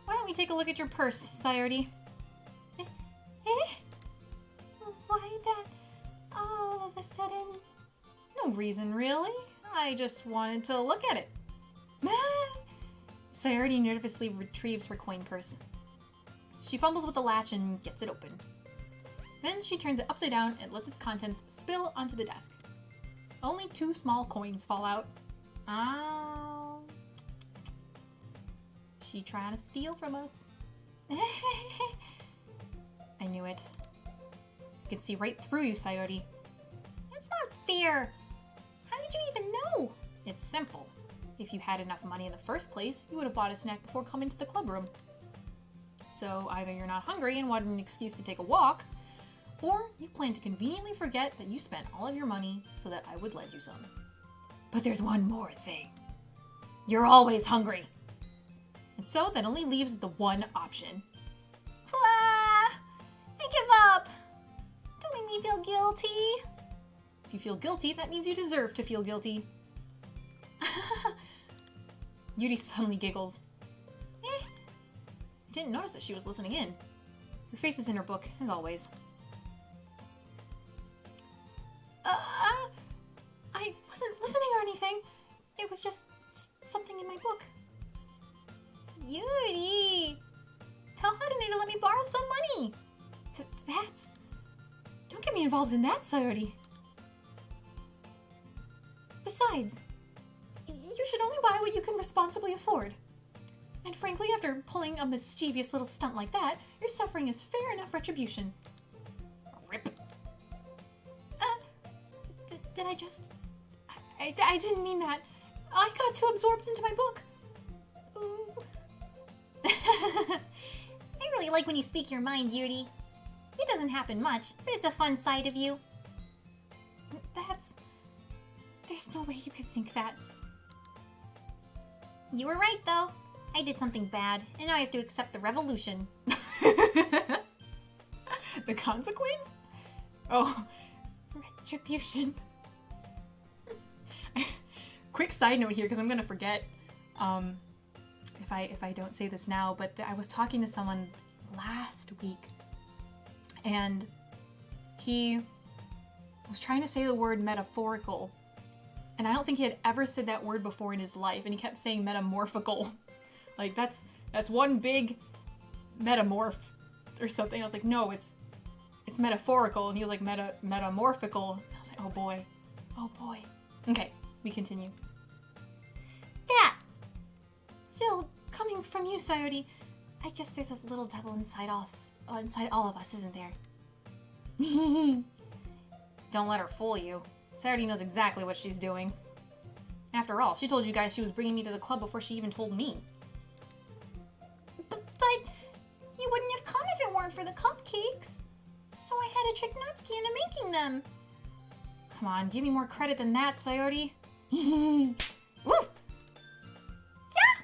S1: Why don't we take a look at your purse, Sayardi?
S2: Eh? Why that all of a sudden?
S1: No reason, really. I just wanted to look at it. Sayardi nervously retrieves her coin purse. She fumbles with the latch and gets it open. Then she turns it upside down and lets its contents spill onto the desk. Only 2 small coins fall out. Ow. She trying to steal from us. I knew it. I could see right through you, Sayori.
S2: That's not fair. How did you even know?
S1: It's simple. If you had enough money in the first place, you would have bought a snack before coming to the clubroom. So either you're not hungry and wanted an excuse to take a walk, or you plan to conveniently forget that you spent all of your money so that I would lend you some. But there's one more thing. You're always hungry. And so that only leaves the one option.
S2: Ah, I give up. Don't make me feel guilty.
S1: If you feel guilty, that means you deserve to feel guilty. Yuri suddenly giggles. Didn't notice that she was listening in. Her face is in her book, as always. I wasn't listening or anything. It was just something in my book.
S2: Yuri, tell Harune to let me borrow some money.
S1: That's... Don't get me involved in that, Sayori. Besides, you should only buy what you can responsibly afford. And frankly, after pulling a mischievous little stunt like that, your suffering is fair enough retribution. Rip. Did I just... I didn't mean that. I got too absorbed into my book. Ooh.
S2: I really like when you speak your mind, Yuri. It doesn't happen much, but it's a fun side of you.
S1: There's no way you could think that.
S2: You were right, though. I did something bad, and now I have to accept the revolution.
S1: The consequence? Oh, retribution. Quick side note here, because I'm gonna forget if I don't say this now, but I was talking to someone last week, and he was trying to say the word metaphorical, and I don't think he had ever said that word before in his life, and he kept saying metamorphical. Like, that's one big metamorph or something. I was like, no, it's metaphorical. And he was like, metamorphical. I was like, oh boy. Oh boy. Okay, we continue.
S2: That!
S1: Still, coming from you, Sayori, I guess there's a little devil inside all of us, isn't there? Don't let her fool you. Sayori knows exactly what she's doing. After all, she told you guys she was bringing me to the club before she even told me.
S2: But you wouldn't have come if it weren't for the cupcakes. So I had to trick Natsuki into making them.
S1: Come on, give me more credit than that, Sayori.
S2: Woo! Yeah!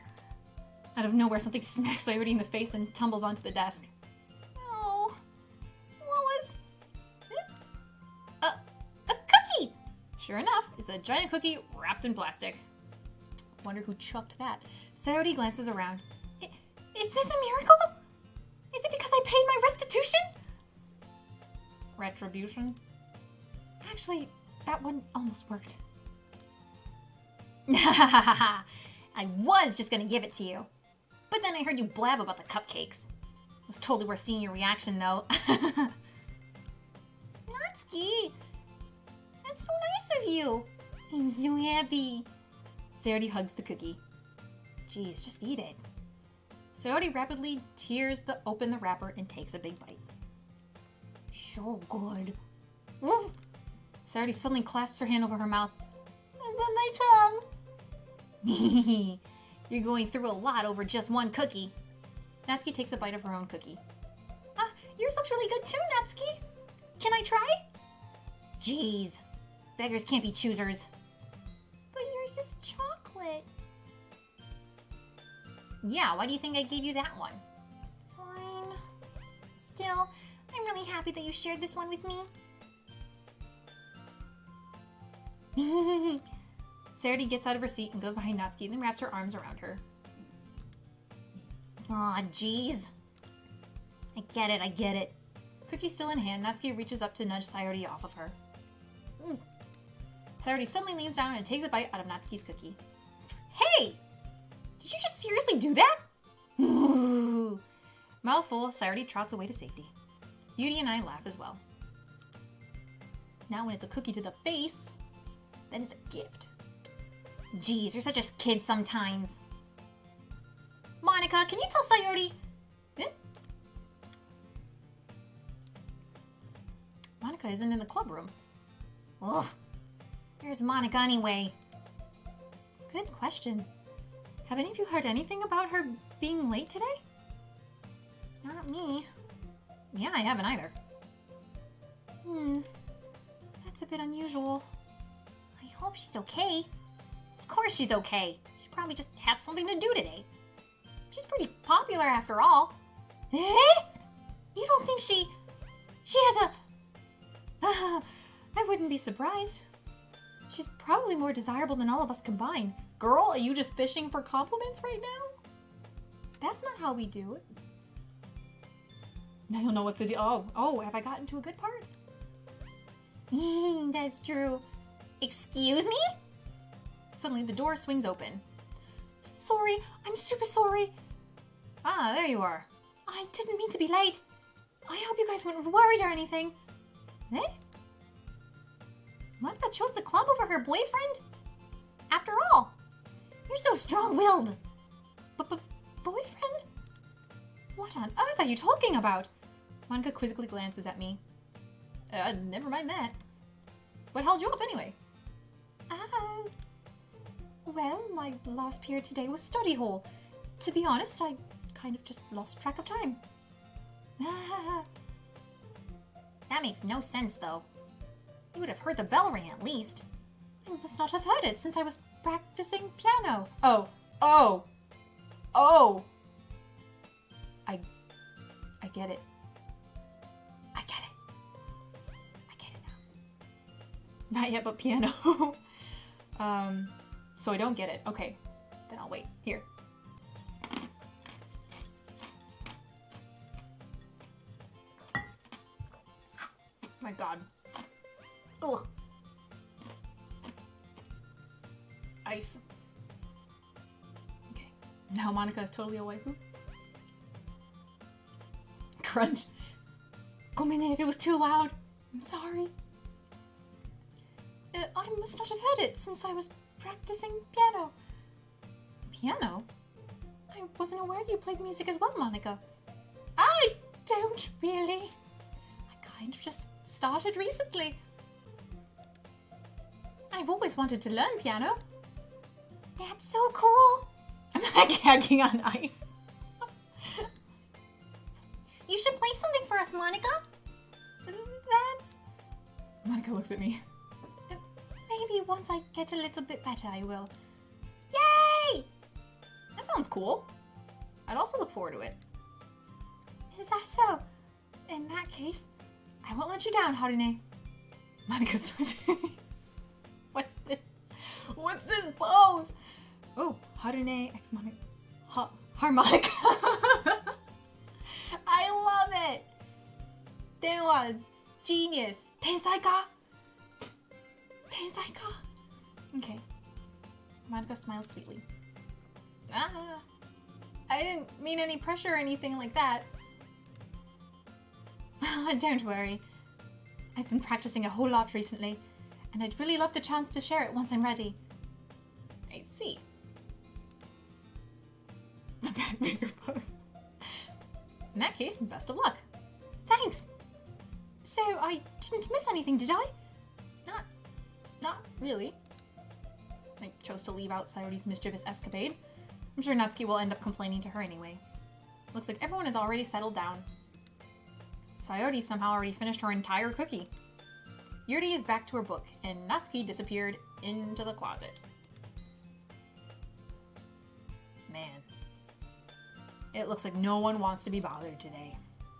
S1: Out of nowhere, something smacks Sayori in the face and tumbles onto the desk.
S2: Oh, what was it? A cookie!
S1: Sure enough, it's a giant cookie wrapped in plastic. Wonder who chucked that. Sayori glances around.
S2: Is this a miracle? Is it because I paid my restitution?
S1: Retribution? Actually, that one almost worked.
S2: I was just gonna give it to you. But then I heard you blab about the cupcakes.
S1: It was totally worth seeing your reaction, though.
S2: Natsuki, that's so nice of you. I'm so happy.
S1: Sayori hugs the cookie. Jeez, just eat it. Sayori rapidly tears open the wrapper and takes a big bite. So good.
S2: Ooh.
S1: Sayori suddenly clasps her hand over her mouth.
S2: But my tongue.
S1: You're going through a lot over just one cookie. Natsuki takes a bite of her own cookie.
S2: Yours looks really good too, Natsuki. Can I try?
S1: Jeez. Beggars can't be choosers.
S2: But yours is chocolate.
S1: Yeah, why do you think I gave you that one?
S2: Fine. Still, I'm really happy that you shared this one with me.
S1: Sayori gets out of her seat and goes behind Natsuki and then wraps her arms around her.
S2: Aw, jeez. I get it.
S1: Cookie still in hand, Natsuki reaches up to nudge Sayori off of her. Sayori suddenly leans down and takes a bite out of Natsuki's cookie. Hey! Did you just seriously do that? Mouthful, Sayori trots away to safety. Yuri and I laugh as well. Now when it's a cookie to the face, then it's a gift.
S2: Jeez, you're such a kid sometimes. Monica, can you tell Sayori?
S1: Monica isn't in the club room.
S2: Ugh. Where's Monica anyway?
S1: Good question. Have any of you heard anything about her being late today?
S2: Not me.
S1: Yeah, I haven't either.
S2: That's a bit unusual. I hope she's okay. Of course she's okay. She probably just had something to do today. She's pretty popular after all. Eh? You don't think she has a...
S1: I wouldn't be surprised. She's probably more desirable than all of us combined. Girl, are you just fishing for compliments right now? That's not how we do it. Now you'll know what's the deal. Oh, have I gotten to a good part?
S2: That's true. Excuse me?
S1: Suddenly the door swings open. Sorry, I'm super sorry. Ah, there you are. I didn't mean to be late. I hope you guys weren't worried or anything. Eh?
S2: Monica chose the club over her boyfriend? After all, you're so strong-willed.
S1: Boyfriend? What on earth are you talking about? Monica quizzically glances at me. Never mind that. What held you up anyway? Well, my last period today was study hall. To be honest, I kind of just lost track of time.
S2: That makes no sense, though. You would have heard the bell ring at least.
S1: I must not have heard it since I was practicing piano. Oh. I get it. I get it now. Not yet, but piano. So I don't get it. Okay, then I'll wait. Here. My God. Ugh. Ice. Okay. Now Monica is totally a waifu. Crunch. Gomine, it was too loud. I'm sorry. I must not have heard it since I was practicing piano. Piano? I wasn't aware you played music as well, Monica. I don't really. I kind of just started recently. I've always wanted to learn piano.
S2: That's so cool.
S1: I'm not gagging on ice.
S2: You should play something for us, Monica.
S1: Monica looks at me. Maybe once I get a little bit better, I will.
S2: Yay!
S1: That sounds cool. I'd also look forward to it.
S2: Is that so?
S1: In that case, I won't let you down, Harune. Monica's... What's this? What's this pose? Oh, Harune X Monica. Harmonica. I love it. There was genius. Tensai-ka. Tensai-ka. Okay. Monica smiles sweetly. I didn't mean any pressure or anything like that. Don't worry. I've been practicing a whole lot recently, and I'd really love the chance to share it once I'm ready. I see. The backbreaker pose. In that case, best of luck. Thanks. So, I didn't miss anything, did I? Not really. I chose to leave out Sayori's mischievous escapade. I'm sure Natsuki will end up complaining to her anyway. Looks like everyone is already settled down. Sayori somehow already finished her entire cookie. Yuri is back to her book, and Natsuki disappeared into the closet. Man. It looks like no one wants to be bothered today.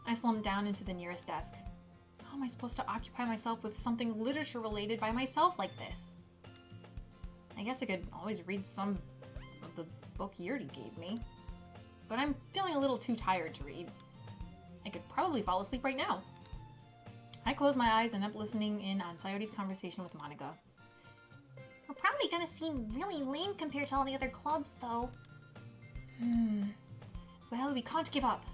S1: I slumped down into the nearest desk. How am I supposed to occupy myself with something literature related by myself like this? I guess I could always read some of the book Yurdi gave me. But I'm feeling a little too tired to read. I could probably fall asleep right now. I closed my eyes and ended up listening in on Sayori's conversation with Monica.
S2: We're probably gonna seem really lame compared to all the other clubs, though.
S1: Well, we can't give up.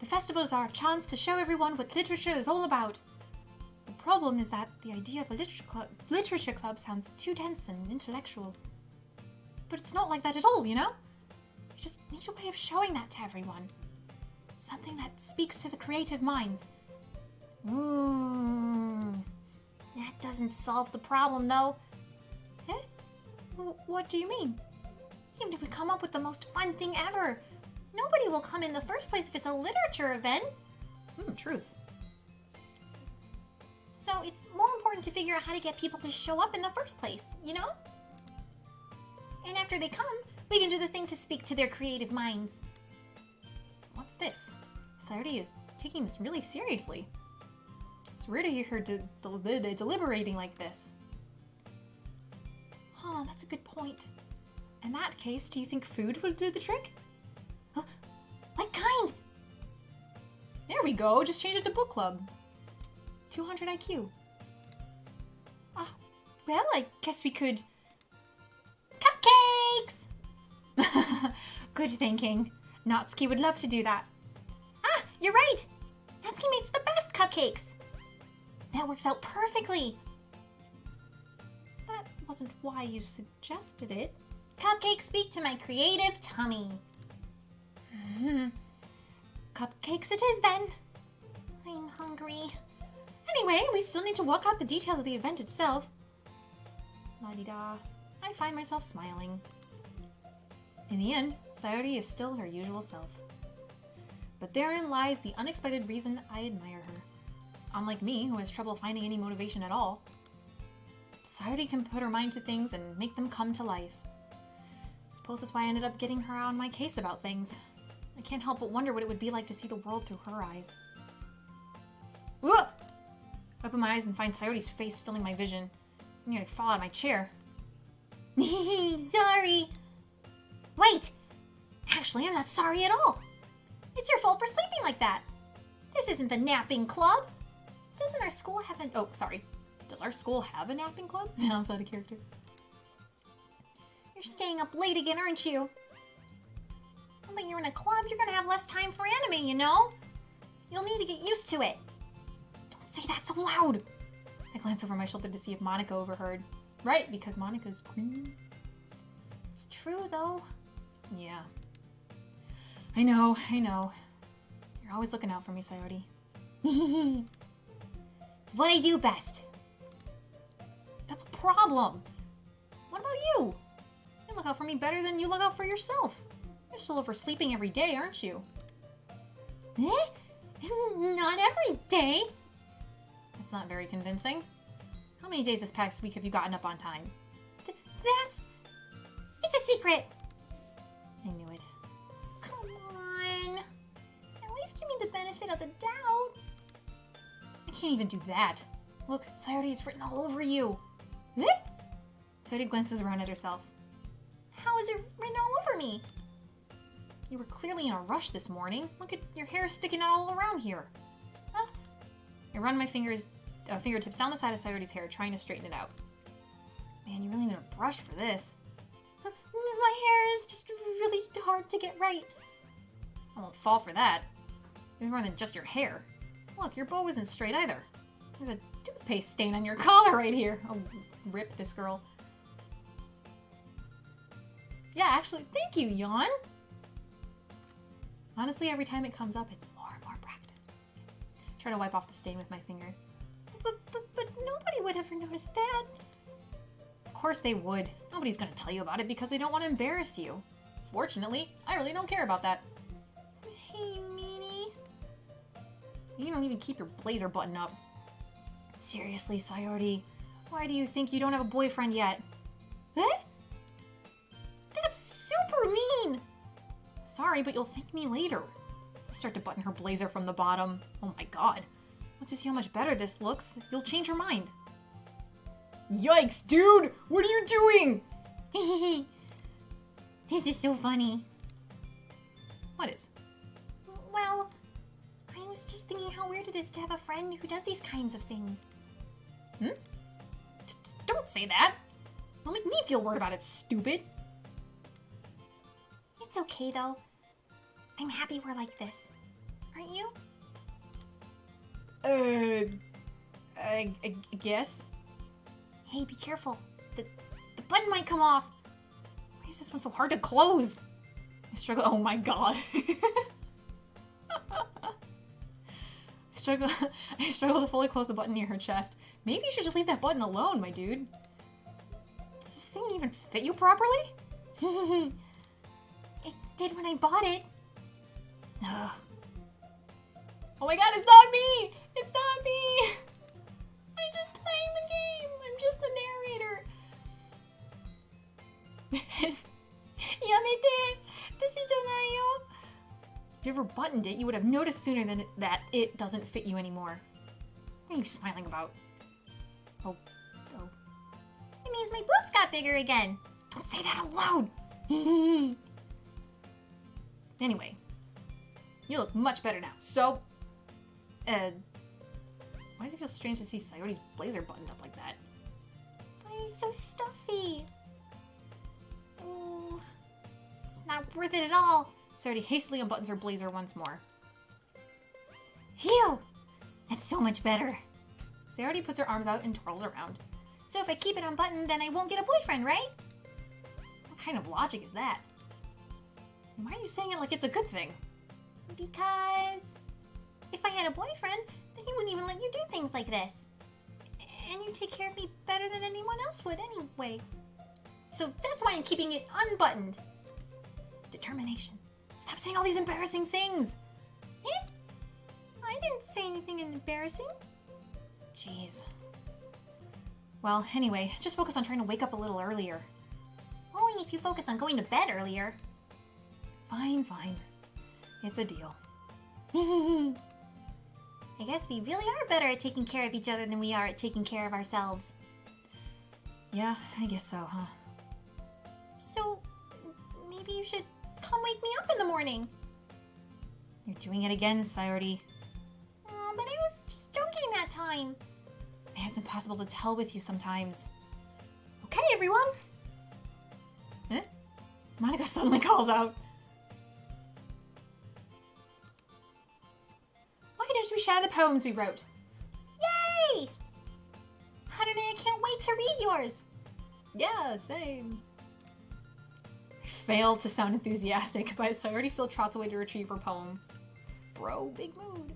S1: The festival is our chance to show everyone what literature is all about. The problem is that the idea of a literature club sounds too dense and intellectual. But it's not like that at all, you know? We just need a way of showing that to everyone. Something that speaks to the creative minds.
S2: That doesn't solve the problem, though.
S1: Eh? What do you mean?
S2: Even if we come up with the most fun thing ever, nobody will come in the first place if it's a literature event.
S1: Truth.
S2: So it's more important to figure out how to get people to show up in the first place, you know? And after they come, we can do the thing to speak to their creative minds.
S1: What's this? Sayori is taking this really seriously. It's weird to hear her deliberating like this. Huh, that's a good point. In that case, do you think food will do the trick?
S2: What kind?
S1: There we go, just change it to book club. 200 IQ. Well, I guess we could...
S2: Cupcakes!
S1: Good thinking. Natsuki would love to do that.
S2: Ah, you're right! Natsuki makes the best cupcakes! That works out perfectly!
S1: That wasn't why you suggested it.
S2: Cupcakes speak to my creative tummy.
S1: Cupcakes it is then.
S2: I'm hungry.
S1: Anyway, we still need to work out the details of the event itself. La-di-da. I find myself smiling. In the end, Sayori is still her usual self. But therein lies the unexpected reason I admire her. Unlike me, who has trouble finding any motivation at all, Sayori can put her mind to things and make them come to life. Suppose that's why I ended up getting her on my case about things. I can't help but wonder what it would be like to see the world through her eyes. Whoa! Open my eyes and find Sayori's face filling my vision. I nearly fall out of my chair.
S2: Sorry. Wait! Actually, I'm not sorry at all. It's your fault for sleeping like that. This isn't the napping club. Doesn't our school have an...
S1: Oh, sorry. Does our school have a napping club? No, it's out of character.
S2: You're staying up late again, aren't you? Now that you're in a club, you're gonna have less time for anime, you know? You'll need to get used to it.
S1: Don't say that so loud. I glance over my shoulder to see if Monica overheard. Right, because Monica's queen.
S2: It's true, though.
S1: Yeah. I know. You're always looking out for me, Sayori.
S2: It's what I do best.
S1: That's a problem. What about you? You look out for me better than you look out for yourself. You're still oversleeping every day, aren't you?
S2: Eh? Not every day.
S1: That's not very convincing. How many days this past week have you gotten up on time?
S2: It's a secret.
S1: I knew it.
S2: Come on. At least give me the benefit of the doubt.
S1: I can't even do that. Look, Sayori is written all over you.
S2: Eh?
S1: Sayori glances around at herself.
S2: How is it written all over me?
S1: You were clearly in a rush this morning. Look at your hair sticking out all around here.
S2: Huh?
S1: I run my fingertips down the side of Sayori's hair, trying to straighten it out. Man, you really need a brush for this.
S2: My hair is just really hard to get right.
S1: I won't fall for that. There's more than just your hair. Look, your bow isn't straight either. There's a toothpaste stain on your collar right here. Oh, rip this girl. Yeah, actually, thank you, Yawn. Honestly, every time it comes up, it's more and more practice. Try to wipe off the stain with my finger.
S2: But nobody would ever notice that.
S1: Of course they would. Nobody's gonna tell you about it because they don't want to embarrass you. Fortunately, I really don't care about that.
S2: Hey, meanie.
S1: You don't even keep your blazer button up. Seriously, Sayori, why do you think you don't have a boyfriend yet?
S2: Eh? That's super mean!
S1: Sorry, but you'll thank me later. Start to button her blazer from the bottom. Oh my god. Once you see how much better this looks, you'll change your mind. Yikes, dude! What are you doing?
S2: This is so funny.
S1: What is?
S2: Well, I was just thinking how weird it is to have a friend who does these kinds of things.
S1: Don't say that. Don't make me feel weird about it, stupid.
S2: It's okay, though. I'm happy we're like this. Aren't you?
S1: I guess.
S2: Hey, be careful. The button might come off.
S1: Why is this one so hard to close? I struggle. Oh my god. I struggle to fully close the button near her chest. Maybe you should just leave that button alone, my dude. Does this thing even fit you properly?
S2: It did when I bought it.
S1: Ugh. Oh my god, it's not me! It's not me! I'm just playing the game! I'm just the narrator! Yamete! Deshi-janayo! If you ever buttoned it, you would have noticed sooner than that it doesn't fit you anymore. What are you smiling about? Oh.
S2: It means my boobs got bigger again.
S1: Don't say that out loud! Anyway. You look much better now. So, why does it feel strange to see Sayoti's blazer buttoned up like that?
S2: Why is it so stuffy? Oh, it's not worth it at all.
S1: Sayori hastily unbuttons her blazer once more.
S2: Phew! That's so much better.
S1: Sayori puts her arms out and twirls around.
S2: So if I keep it unbuttoned, then I won't get a boyfriend, right?
S1: What kind of logic is that? And why are you saying it like it's a good thing?
S2: Because if I had a boyfriend, then he wouldn't even let you do things like this. And you take care of me better than anyone else would anyway. So that's why I'm keeping it unbuttoned.
S1: Determination. Stop saying all these embarrassing things.
S2: Eh? I didn't say anything embarrassing.
S1: Jeez. Well, anyway, just focus on trying to wake up a little earlier.
S2: Only if you focus on going to bed earlier.
S1: Fine. It's a deal.
S2: I guess we really are better at taking care of each other than we are at taking care of ourselves.
S1: Yeah, I guess so, huh?
S2: So, maybe you should come wake me up in the morning.
S1: You're doing it again, Sayori.
S2: But I was just joking that time.
S1: Man, it's impossible to tell with you sometimes. Okay, everyone. Monica suddenly calls out. Why don't we share the poems we wrote?
S2: Yay! Harune, I can't wait to read yours.
S1: Yeah, same. I failed to sound enthusiastic, but Sayori still trots away to retrieve her poem. Bro, big mood.